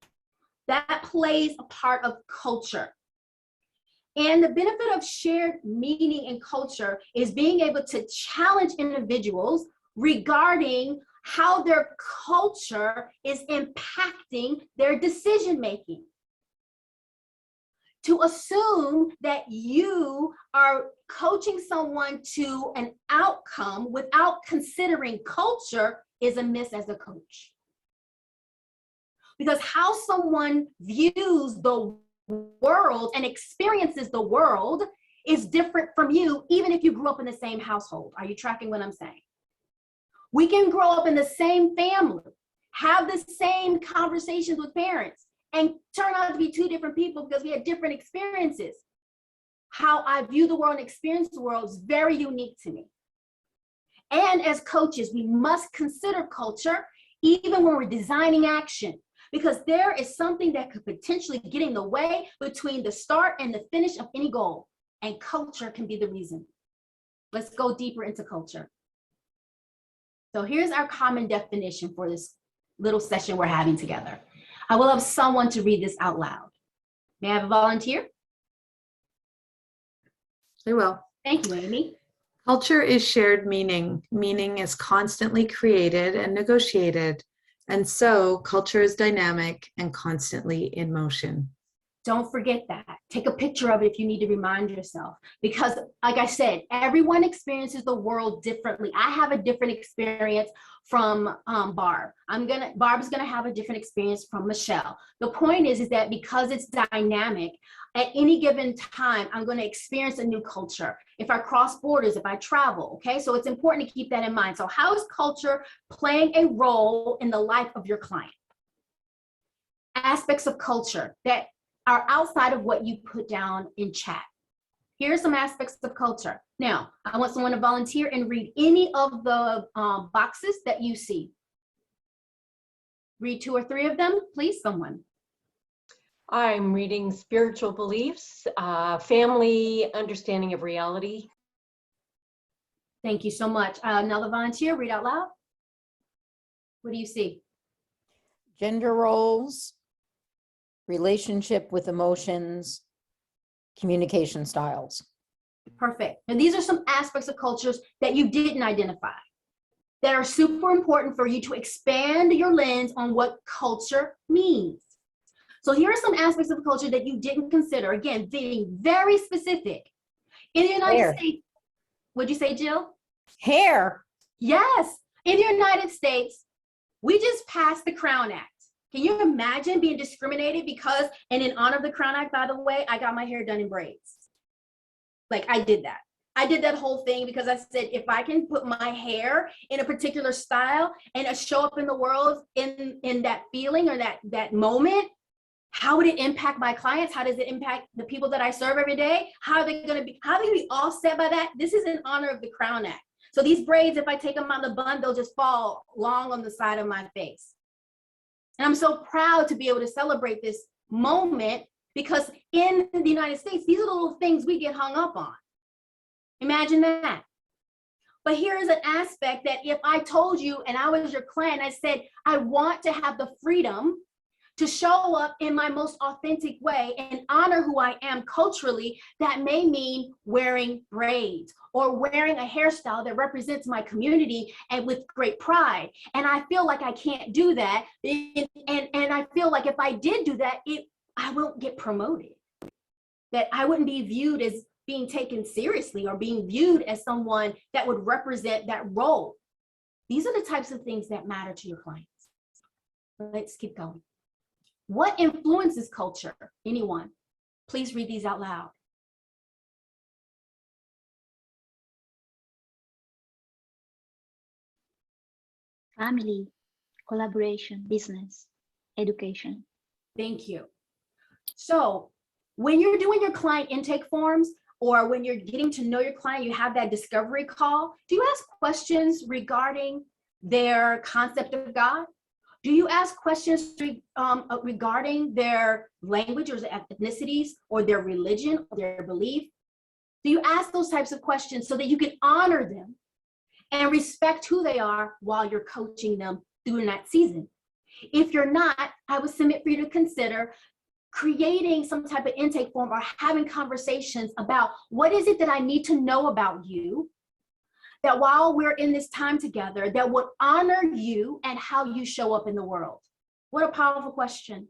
that plays a part of culture. And the benefit of shared meaning in culture is being able to challenge individuals regarding how their culture is impacting their decision making. To assume that you are coaching someone to an outcome without considering culture is a miss as a coach. Because how someone views the world and experiences the world is different from you, even if you grew up in the same household. Are you tracking what I'm saying? We can grow up in the same family, have the same conversations with parents, and turn out to be two different people because we had different experiences. How I view the world and experience the world is very unique to me. And as coaches, we must consider culture even when we're designing action, because there is something that could potentially get in the way between the start and the finish of any goal, and culture can be the reason. Let's go deeper into culture. So here's our common definition for this little session we're having together. I will have someone to read this out loud. May I have a volunteer? I will. Thank you, Amy. Culture is shared meaning. Meaning is constantly created and negotiated. And so culture is dynamic and constantly in motion. Don't forget that. Take a picture of it if you need to remind yourself. Because like I said, everyone experiences the world differently. I have a different experience from Barb. Barb's gonna have a different experience from Michelle. The point is that because it's dynamic, at any given time, I'm gonna experience a new culture. If I cross borders, if I travel, okay? So it's important to keep that in mind. So how is culture playing a role in the life of your client? Aspects of culture that are outside of what you put down in chat. Here are some aspects of culture. Now, I want someone to volunteer and read any of the boxes that you see. Read 2 or 3 of them, please, someone. I'm reading spiritual beliefs, family, understanding of reality. Thank you so much. Another volunteer, read out loud. What do you see? Gender roles, relationship with emotions, communication styles. Perfect. And these are some aspects of cultures that you didn't identify that are super important for you to expand your lens on what culture means. So here are some aspects of culture that you didn't consider. Again, being very specific. In the United States, what'd you say, Jill? Hair. Yes. In the United States, we just passed the Crown Act. Can you imagine being discriminated because, and in honor of the Crown Act, by the way, I got my hair done in braids. Like I did that. I did that whole thing because I said, if I can put my hair in a particular style and show up in the world in that feeling or that moment, how would it impact my clients? How does it impact the people that I serve every day? How are they going to be all set by that? This is in honor of the Crown Act. So these braids, if I take them out of the bun, they'll just fall long on the side of my face. And I'm so proud to be able to celebrate this moment because in the United States, these are the little things we get hung up on. Imagine that. But here is an aspect that if I told you and I was your client, I said, I want to have the freedom to show up in my most authentic way and honor who I am culturally, that may mean wearing braids or wearing a hairstyle that represents my community and with great pride. And I feel like I can't do that. And I feel like if I did do that, I won't get promoted, that I wouldn't be viewed as being taken seriously or being viewed as someone that would represent that role. These are the types of things that matter to your clients. Let's keep going. What influences culture? Anyone? Please read these out loud. Family, collaboration, business, education. Thank you. So when you're doing your client intake forms, or when you're getting to know your client, you have that discovery call, do you ask questions regarding their concept of God? Do you ask questions regarding their language or ethnicities or their religion or their belief? Do you ask those types of questions so that you can honor them and respect who they are while you're coaching them during that season? If you're not, I would submit for you to consider creating some type of intake form or having conversations about what is it that I need to know about you, that while we're in this time together, that would honor you and how you show up in the world. What a powerful question.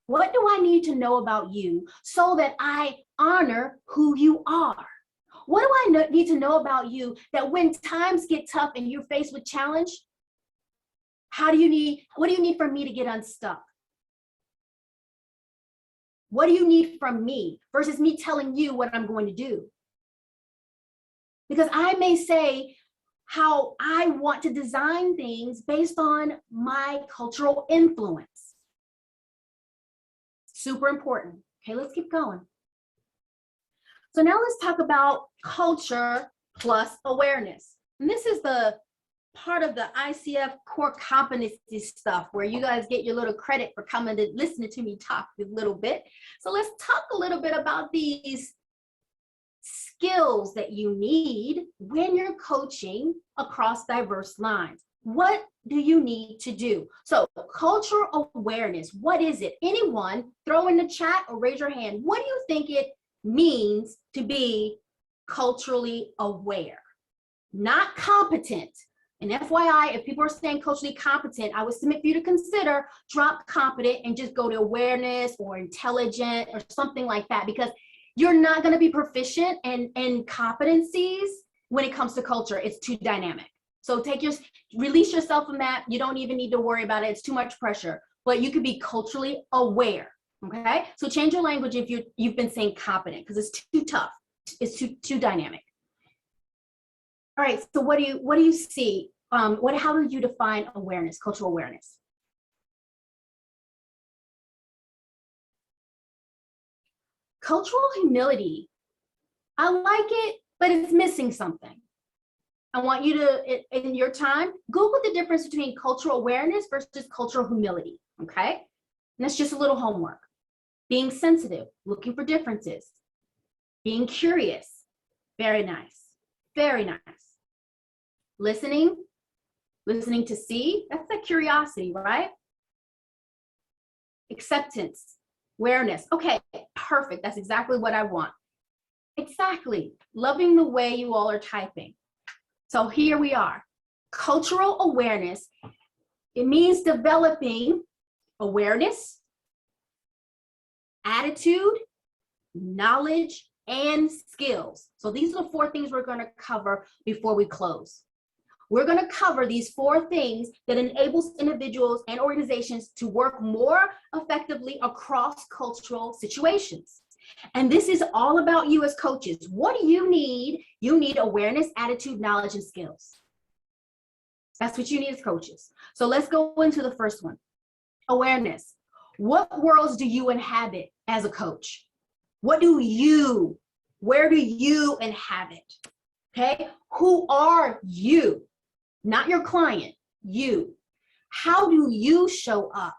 What do I need to know about you so that I honor who you are? What do I need to know about you that when times get tough and you're faced with challenge, what do you need from me to get unstuck? What do you need from me versus me telling you what I'm going to do? Because I may say how I want to design things based on my cultural influence. Super important. Okay, let's keep going. So now let's talk about culture plus awareness. And this is the part of the ICF core competency stuff where you guys get your little credit for coming to listening to me talk a little bit. So let's talk a little bit about these skills that you need when you're coaching across diverse lines. What do you need to do? So cultural awareness, what is it? Anyone throw in the chat or raise your hand. What do you think it means to be culturally aware? Not competent. And FYI, if people are saying culturally competent, I would submit for you to consider drop competent and just go to awareness or intelligent or something like that, because you're not going to be proficient in competencies when it comes to culture. It's too dynamic. So release yourself from that. You don't even need to worry about it. It's too much pressure, but you could be culturally aware. Okay. So change your language if you've been saying competent, because it's too tough. It's too dynamic. All right. So what do you see? How would you define awareness, cultural awareness? Cultural humility. I like it, but it's missing something. I want you to, in your time, Google the difference between cultural awareness versus cultural humility, okay? And that's just a little homework. Being sensitive, looking for differences. Being curious, very nice, very nice. Listening to see, that's that curiosity, right? Acceptance, awareness, okay, perfect, that's exactly what I want. Exactly, loving the way you all are typing. So here we are. Cultural awareness, it means developing awareness, attitude, knowledge, and skills. So these are the 4 things we're going to cover before we close. We're going to cover these 4 things that enables individuals and organizations to work more effectively across cultural situations. And this is all about you as coaches. What do you need? You need awareness, attitude, knowledge, and skills. That's what you need as coaches. So let's go into the first one. Awareness. What worlds do you inhabit as a coach? Where do you inhabit? Okay, who are you? Not your client, you. How do you show up?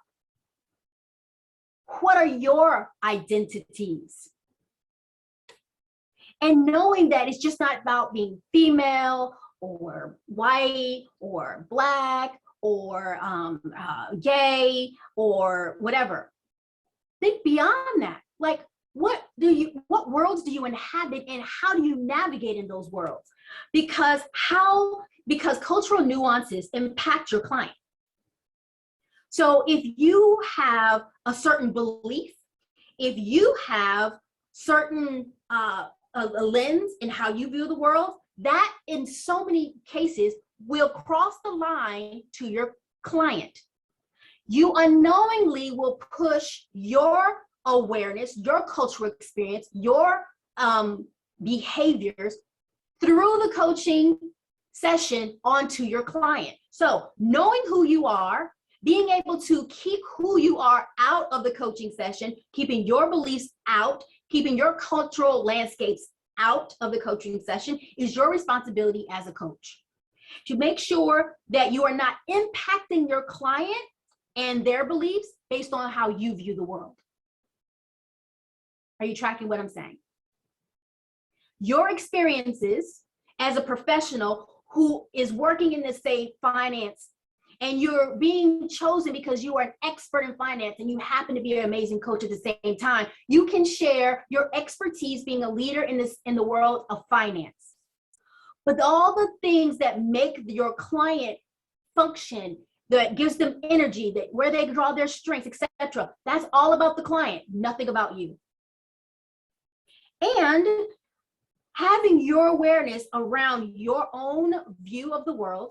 What are your identities? And knowing that it's just not about being female or white or black or gay or whatever. Think beyond that. Like, what worlds do you inhabit and how do you navigate in those worlds? Because cultural nuances impact your client. So if you have a certain belief, if you have certain a lens in how you view the world, that in so many cases will cross the line to your client. You unknowingly will push your awareness, your cultural experience, your behaviors through the coaching session onto your client. So knowing who you are, being able to keep who you are out of the coaching session, keeping your beliefs out, keeping your cultural landscapes out of the coaching session is your responsibility as a coach. To make sure that you are not impacting your client and their beliefs based on how you view the world. Are you tracking what I'm saying? Your experiences as a professional who is working in the, say, finance, and you're being chosen because you are an expert in finance and you happen to be an amazing coach at the same time, you can share your expertise being a leader in the world of finance. But all the things that make your client function, that gives them energy, that where they draw their strengths, etc., that's all about the client, nothing about you. And having your awareness around your own view of the world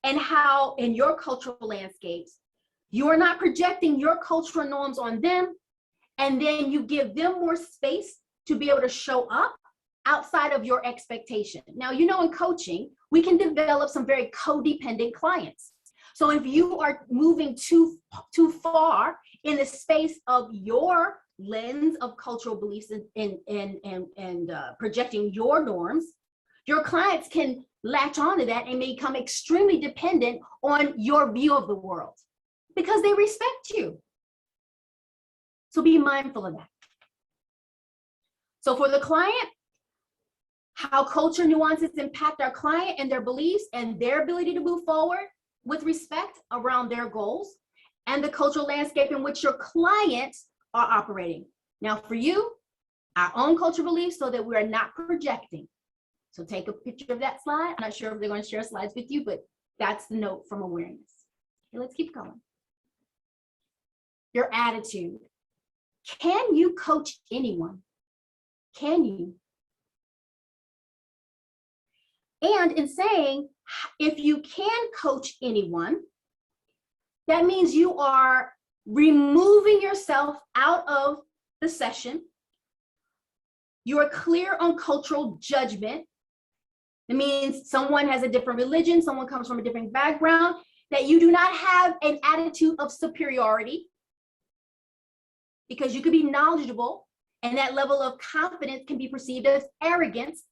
and how in your cultural landscapes, you are not projecting your cultural norms on them, and then you give them more space to be able to show up outside of your expectation. Now, you know, in coaching, we can develop some very codependent clients. So if you are moving too far in the space of your lens of cultural beliefs and projecting your norms, your clients can latch onto that and become extremely dependent on your view of the world because they respect you. So be mindful of that. So for the client, how culture nuances impact our client and their beliefs and their ability to move forward with respect around their goals, and the cultural landscape in which your clients are operating. Now for you, our own cultural beliefs so that we are not projecting. So take a picture of that slide. I'm not sure if they're going to share slides with you, but that's the note from awareness. Okay, let's keep going. Your attitude. Can you coach anyone? Can you? And in saying, if you can coach anyone, that means you are removing yourself out of the session. You are clear on cultural judgment. It means someone has a different religion, someone comes from a different background, that you do not have an attitude of superiority, because you could be knowledgeable and that level of confidence can be perceived as arrogance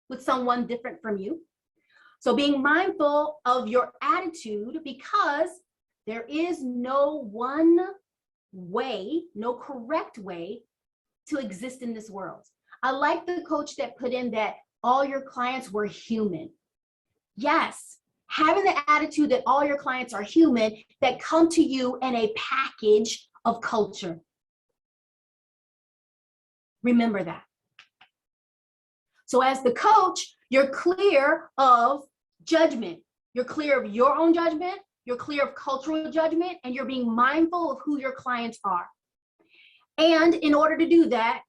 with someone different from you. So being mindful of your attitude, because there is no one way, no correct way to exist in this world. I like the coach that put in that all your clients were human. Yes, having the attitude that all your clients are human, that come to you in a package of culture. Remember that. So as the coach, you're clear of judgment. You're clear of your own judgment. You're clear of cultural judgment, and you're being mindful of who your clients are. And in order to do that,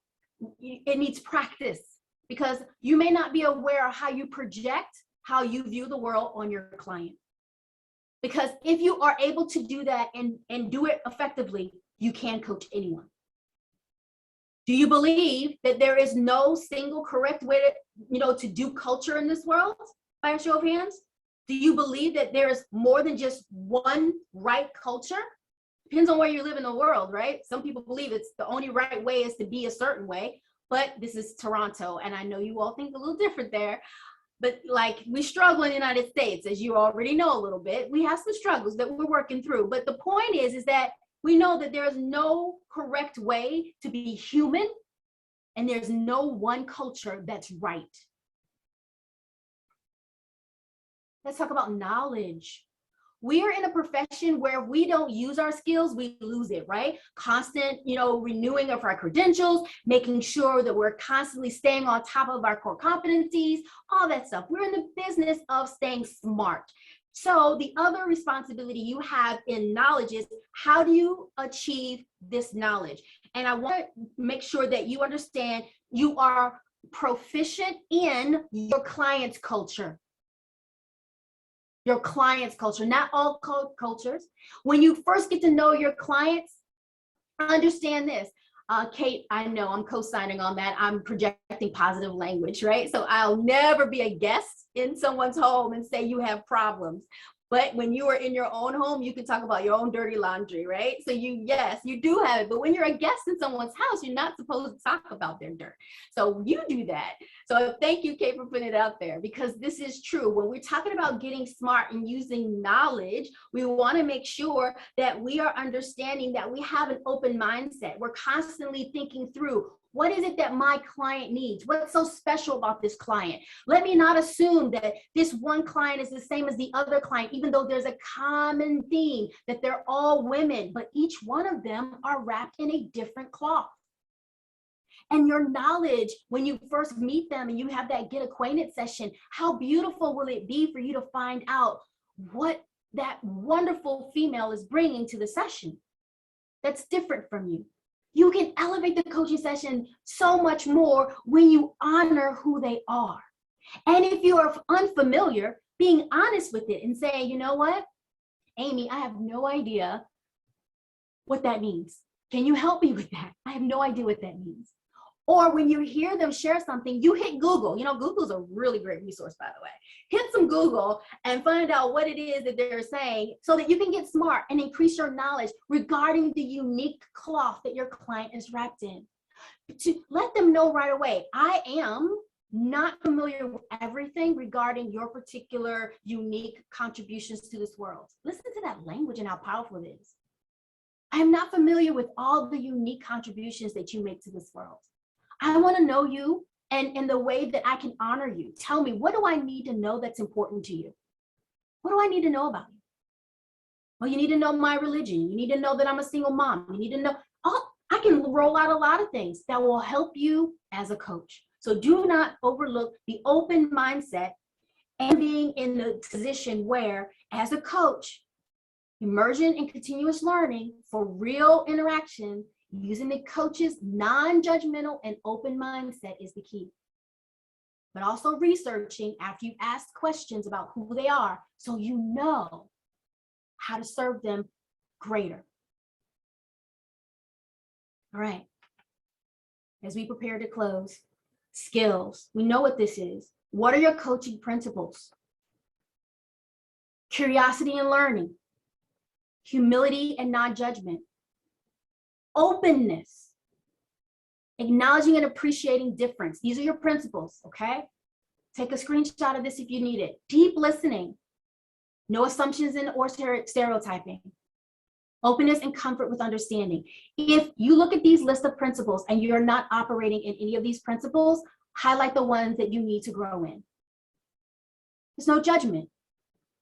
it needs practice, because you may not be aware of how you project, how you view the world on your client. Because if you are able to do that and do it effectively, you can coach anyone. Do you believe that there is no single correct way to do culture in this world? By a show of hands. Do you believe that there is more than just one right culture? Depends on where you live in the world, right? Some people believe it's the only right way is to be a certain way, but this is Toronto, and I know you all think a little different there. But like, we struggle in the United States, as you already know a little bit. We have some struggles that we're working through. But the point is that we know that there is no correct way to be human, and there's no one culture that's right. Let's talk about knowledge. We are in a profession where we don't use our skills, we lose it, right? Constant, renewing of our credentials, making sure that we're constantly staying on top of our core competencies, all that stuff. We're in the business of staying smart. So the other responsibility you have in knowledge is, how do you achieve this knowledge? And I want to make sure that you understand you are proficient in your client's culture. Your client's culture, not all cultures. When you first get to know your clients, understand this. Kate, I know I'm co-signing on that. I'm projecting positive language, right? So I'll never be a guest in someone's home and say you have problems. But when you are in your own home, you can talk about your own dirty laundry, right? So yes, you do have it. But when you're a guest in someone's house, you're not supposed to talk about their dirt. So you do that. So thank you, Kate, for putting it out there, because this is true. When we're talking about getting smart and using knowledge, we want to make sure that we are understanding that we have an open mindset. We're constantly thinking through, what is it that my client needs? What's so special about this client? Let me not assume that this one client is the same as the other client, even though there's a common theme that they're all women, but each one of them are wrapped in a different cloth. And your knowledge, when you first meet them and you have that get acquainted session, how beautiful will it be for you to find out what that wonderful female is bringing to the session that's different from you. You can elevate the coaching session so much more when you honor who they are. And if you are unfamiliar, being honest with it and saying, you know what, Amy, I have no idea what that means. Can you help me with that? I have no idea what that means. Or when you hear them share something, you hit Google. Google's a really great resource, by the way. Hit some Google and find out what it is that they're saying so that you can get smart and increase your knowledge regarding the unique cloth that your client is wrapped in. To let them know right away, I am not familiar with everything regarding your particular unique contributions to this world. Listen to that language and how powerful it is. I am not familiar with all the unique contributions that you make to this world. I want to know you and in the way that I can honor you. Tell me, what do I need to know that's important to you? What do I need to know about you? Well, you need to know my religion. You need to know that I'm a single mom. You need to know, I can roll out a lot of things that will help you as a coach. So do not overlook the open mindset and being in the position where, as a coach, immersion and continuous learning for real interaction, using the coach's non-judgmental and open mindset is the key. But also researching after you ask questions about who they are, so you know how to serve them greater. All right, as we prepare to close, skills, we know what this is. What are your coaching principles? Curiosity and learning, humility and non-judgment, openness, acknowledging and appreciating difference. These are your principles, okay? Take a screenshot of this if you need it. Deep listening, no assumptions or stereotyping, openness and comfort with understanding. If you look at these list of principles and you're not operating in any of these principles, highlight the ones that you need to grow in. There's no judgment.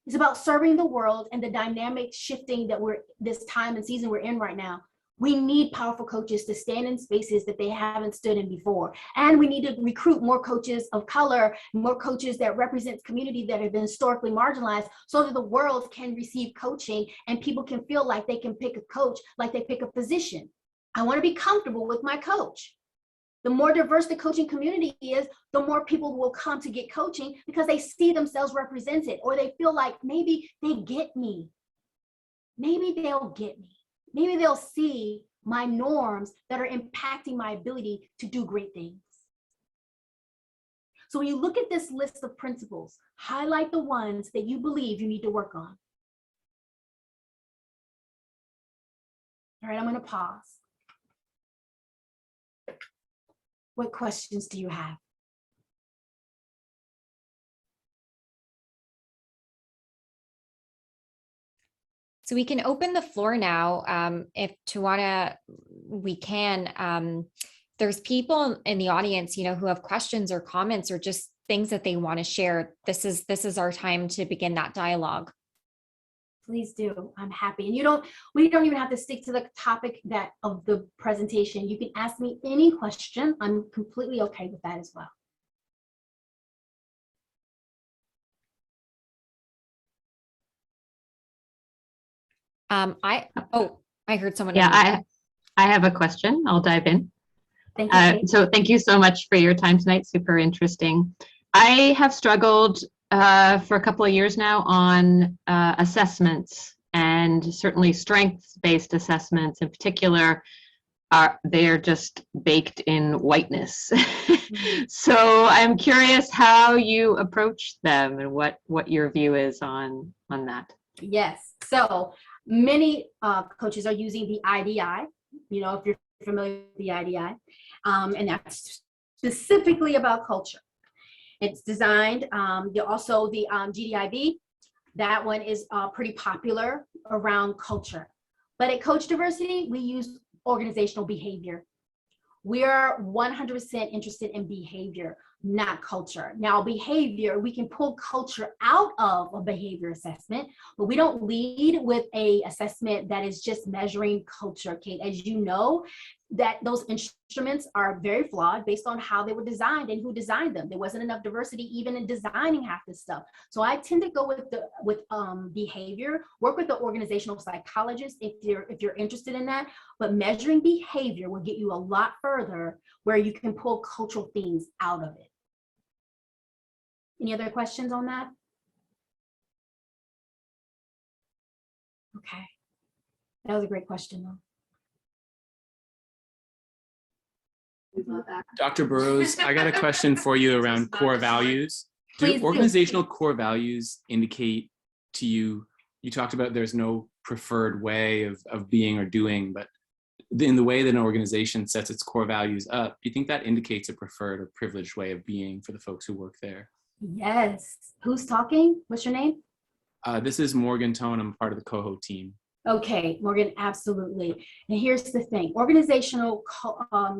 It's about serving the world and the dynamic shifting that this time and season we're in right now. We need powerful coaches to stand in spaces that they haven't stood in before. And we need to recruit more coaches of color, more coaches that represent community that have been historically marginalized, so that the world can receive coaching and people can feel like they can pick a coach like they pick a physician. I want to be comfortable with my coach. The more diverse the coaching community is, the more people will come to get coaching because they see themselves represented, or they feel like maybe they get me. Maybe they'll get me. Maybe they'll see my norms that are impacting my ability to do great things. So when you look at this list of principles, highlight the ones that you believe you need to work on. All right, I'm going to pause. What questions do you have? So we can open the floor now. If Tawana, we can. There's people in the audience, who have questions or comments or just things that they want to share. This is our time to begin that dialogue. Please do. I'm happy. And we don't even have to stick to the topic of the presentation. You can ask me any question. I'm completely okay with that as well. I heard someone. Yeah, I have a question. I'll dive in. Thank you. So thank you so much for your time tonight. Super interesting. I have struggled for a couple of years now on assessments, and certainly strengths-based assessments in particular. They're just baked in whiteness. So I'm curious how you approach them and what your view is on that. Yes. So many coaches are using the IDI, if you're familiar with the IDI, and that's specifically about culture. It's designed, also the GDIB, that one is pretty popular around culture. But at Coach Diversity, we use organizational behavior. We are 100% interested in behavior, not culture. Now, behavior, we can pull culture out of a behavior assessment, but we don't lead with a assessment that is just measuring culture, Kate. As you know, that those instruments are very flawed based on how they were designed and who designed them. There wasn't enough diversity even in designing half this stuff. So I tend to go with behavior, work with the organizational psychologist if you're interested in that, but measuring behavior will get you a lot further where you can pull cultural themes out of it. Any other questions on that? Okay. That was a great question though. Dr. Burrows, I got a question for you around core values. Do organizational core values indicate to you, you talked about there's no preferred way of being or doing, but in the way that an organization sets its core values up, do you think that indicates a preferred or privileged way of being for the folks who work there? Yes. Who's talking? What's your name? This is Morgan Tone. I'm part of the Coho team. Okay, Morgan, absolutely. And here's the thing, organizational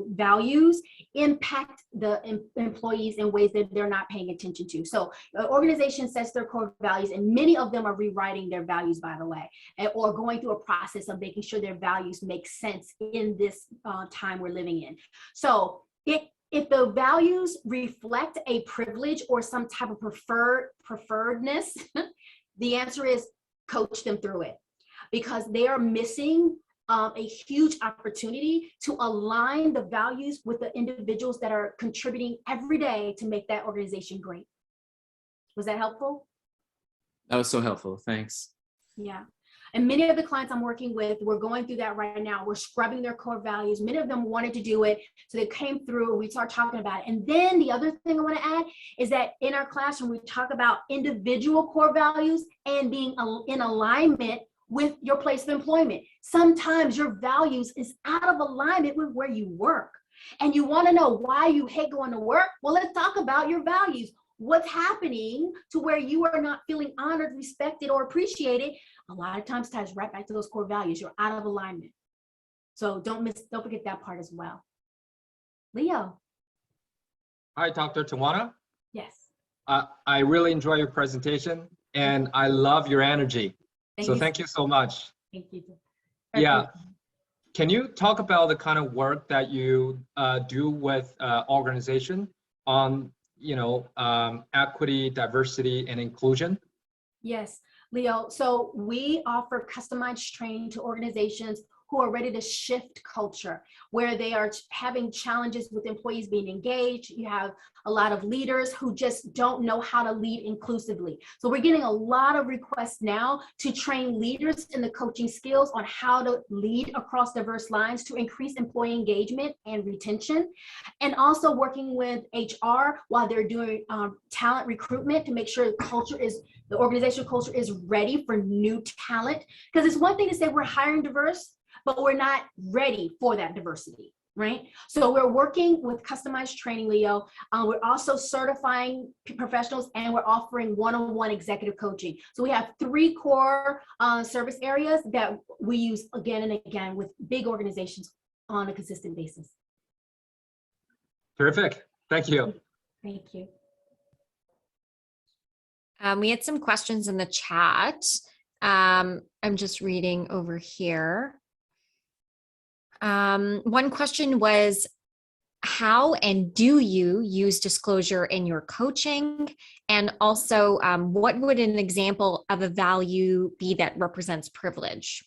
values impact the employees in ways that they're not paying attention to. So the organization sets their core values, and many of them are rewriting their values, by the way, or going through a process of making sure their values make sense in this time we're living in. So if the values reflect a privilege or some type of preferredness, the answer is coach them through it, because they are missing a huge opportunity to align the values with the individuals that are contributing every day to make that organization great. Was that helpful? That was so helpful. Thanks. Yeah. And many of the clients I'm working with, we're going through that right now. We're scrubbing their core values. Many of them wanted to do it, so they came through and we started talking about it. And then the other thing I want to add is that in our classroom, we talk about individual core values and being in alignment with your place of employment. Sometimes your values is out of alignment with where you work. And you want to know why you hate going to work? Well, let's talk about your values. What's happening to where you are not feeling honored, respected, or appreciated? A lot of times ties right back to those core values. You're out of alignment. So don't forget that part as well. Leo. Hi, Dr. Tawana. Yes. I really enjoy your presentation and I love your energy. Thank you so much. Thank you. Yeah. Can you talk about the kind of work that you do with organization on, equity, diversity, and inclusion? Yes, Leo. So we offer customized training to organizations who are ready to shift culture, where they are having challenges with employees being engaged. You have a lot of leaders who just don't know how to lead inclusively. So we're getting a lot of requests now to train leaders in the coaching skills on how to lead across diverse lines to increase employee engagement and retention. And also working with HR while they're doing talent recruitment to make sure the organizational culture is ready for new talent. Because it's one thing to say we're hiring diverse, but we're not ready for that diversity, right? So we're working with customized training, Leo. We're also certifying professionals, and we're offering one-on-one executive coaching. So we have 3 core service areas that we use again and again with big organizations on a consistent basis. Terrific. Thank you. Thank you. We had some questions in the chat. I'm just reading over here. One question was, how and do you use disclosure in your coaching? And also, what would an example of a value be that represents privilege?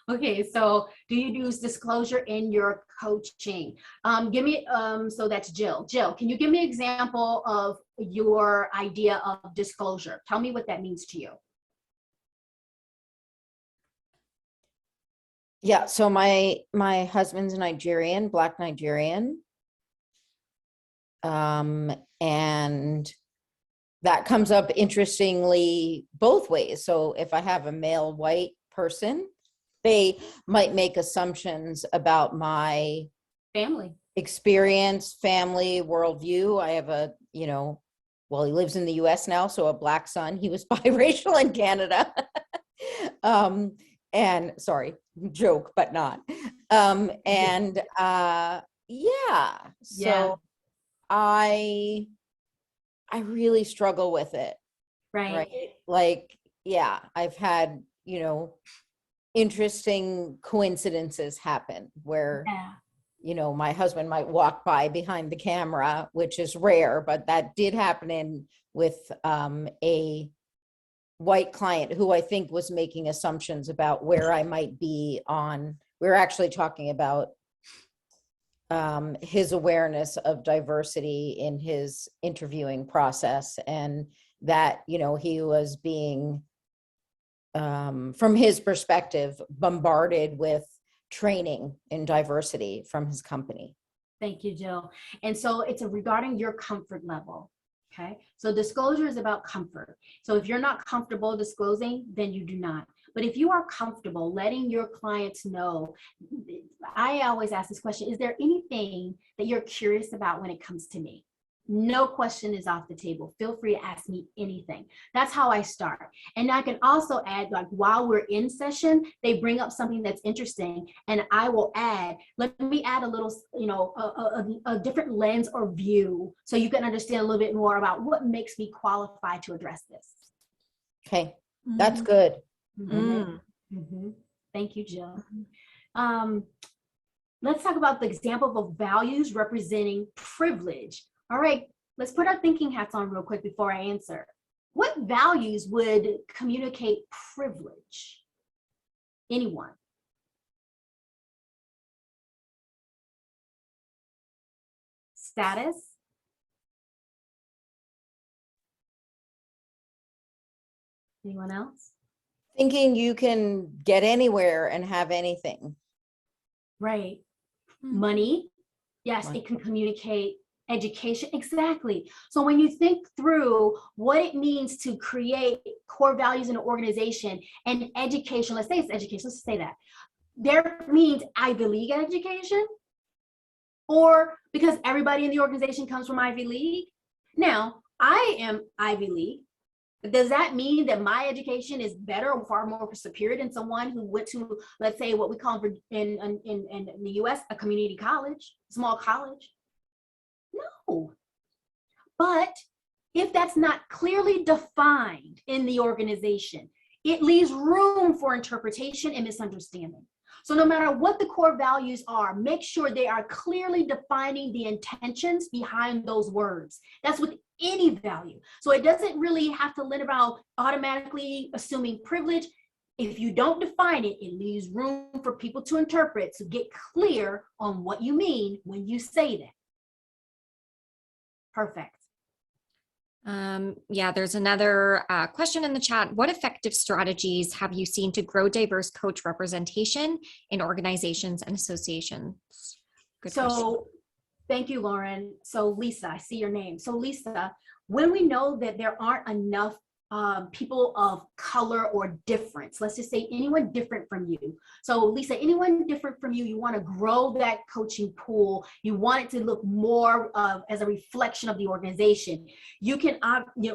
Okay, so do you use disclosure in your coaching? Give me, so that's Jill. Jill, can you give me an example of your idea of disclosure? Tell me what that means to you. Yeah, so my husband's Nigerian, Black Nigerian. And that comes up interestingly both ways. So if I have a male white person, they might make assumptions about my family experience, family, worldview. I have a, well, he lives in the US now, so a Black son. He was biracial in Canada. And sorry, joke, but not. Yeah, so I really struggle with it. Right. Like, yeah, I've had, interesting coincidences happen where, my husband might walk by behind the camera, which is rare, but that did happen with a white client who I think was making assumptions about where I might be on. We're actually talking about his awareness of diversity in his interviewing process, and that, he was being, from his perspective, bombarded with training in diversity from his company. Thank you, Jill. And so it's regarding your comfort level. Okay, so disclosure is about comfort. So if you're not comfortable disclosing, then you do not. But if you are comfortable letting your clients know, I always ask this question, is there anything that you're curious about when it comes to me? No question is off the table. Feel free to ask me anything. That's how I start. And I can also add, like, while we're in session, they bring up something that's interesting, and I will add, let me add a little, a different lens or view so you can understand a little bit more about what makes me qualified to address this. Okay, that's good. Thank you, Jill. Let's talk about the example of values representing privilege. All right, let's put our thinking hats on real quick before I answer. What values would communicate privilege? Anyone? Status? Anyone else? Thinking you can get anywhere and have anything. Right. Money? Yes, it can communicate education. Exactly. So when you think through what it means to create core values in an organization and education, let's say it's education, let's say that. There means Ivy League education, or because everybody in the organization comes from Ivy League. Now, I am Ivy League. Does that mean that my education is better or far more superior than someone who went to, let's say, what we call in the US, a community college, small college? No. But if that's not clearly defined in the organization, it leaves room for interpretation and misunderstanding. So no matter what the core values are, make sure they are clearly defining the intentions behind those words. That's with any value. So it doesn't really have to lend around automatically assuming privilege. If you don't define it, it leaves room for people to interpret, to get clear on what you mean when you say that. Perfect. Yeah, there's another question in the chat. What effective strategies have you seen to grow diverse coach representation in organizations and associations? Good question. Thank you, Lauren. So Lisa, I see your name. So Lisa, when we know that there aren't enough people of color or difference, let's just say anyone different from you. So Lisa, anyone different from you, you want to grow that coaching pool. You want it to look more as a reflection of the organization. You can,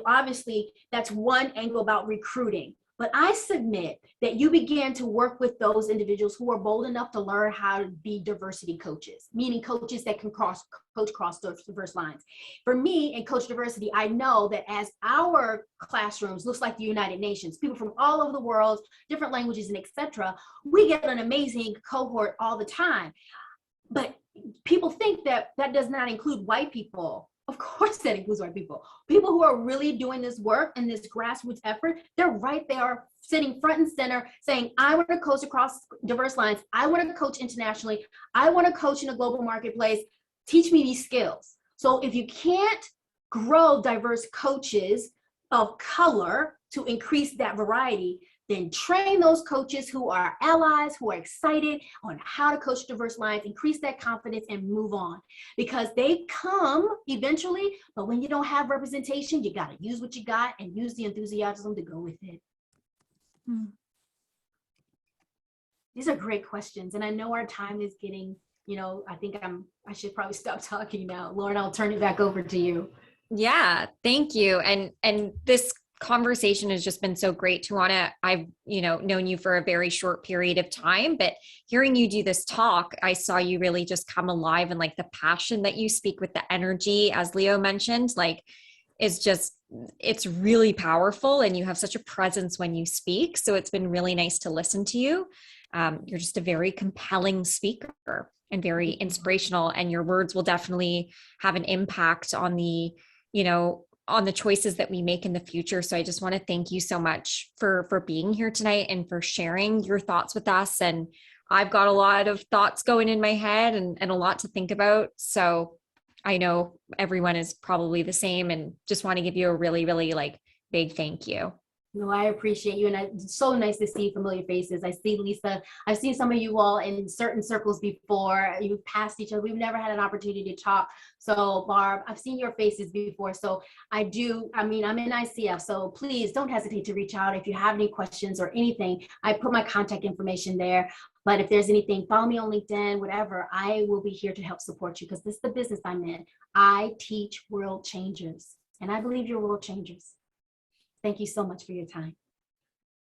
obviously that's one angle about recruiting. But I submit that you began to work with those individuals who are bold enough to learn how to be diversity coaches, meaning coaches that can coach cross diverse lines. For me in Coach Diversity, I know that as our classrooms looks like the United Nations, people from all over the world, different languages and etc., we get an amazing cohort all the time. But people think that that does not include white people. Of course that includes white people. People who are really doing this work and this grassroots effort, they're right there sitting front and center saying, I want to coach across diverse lines. I want to coach internationally. I want to coach in a global marketplace. Teach me these skills. So if you can't grow diverse coaches of color to increase that variety, then train those coaches who are allies, who are excited on how to coach diverse lines, increase that confidence and move on. Because they come eventually, but when you don't have representation, you gotta use what you got and use the enthusiasm to go with it. These are great questions. And I know our time is getting, I think I should probably stop talking now. Lauren, I'll turn it back over to you. Yeah, thank you. And this conversation has just been so great. Tawana, I've known you for a very short period of time, but hearing you do this talk, I saw you really just come alive, and like the passion that you speak with, the energy, as Leo mentioned, like is just, it's really powerful, and you have such a presence when you speak. So it's been really nice to listen to you. You're just a very compelling speaker and very inspirational, and your words will definitely have an impact on the on the choices that we make in the future. So I just want to thank you so much for being here tonight and for sharing your thoughts with us. And I've got a lot of thoughts going in my head and a lot to think about. So I know everyone is probably the same, and just want to give you a really, really big thank you. No, I appreciate you. And it's so nice to see familiar faces. I see Lisa. I've seen some of you all in certain circles before. You've passed each other. We've never had an opportunity to talk. So Barb, I've seen your faces before. So I'm in ICF. So please don't hesitate to reach out if you have any questions or anything. I put my contact information there. But if there's anything, follow me on LinkedIn, whatever. I will be here to help support you, because this is the business I'm in. I teach world changers, and I believe you're world changers. Thank you so much for your time.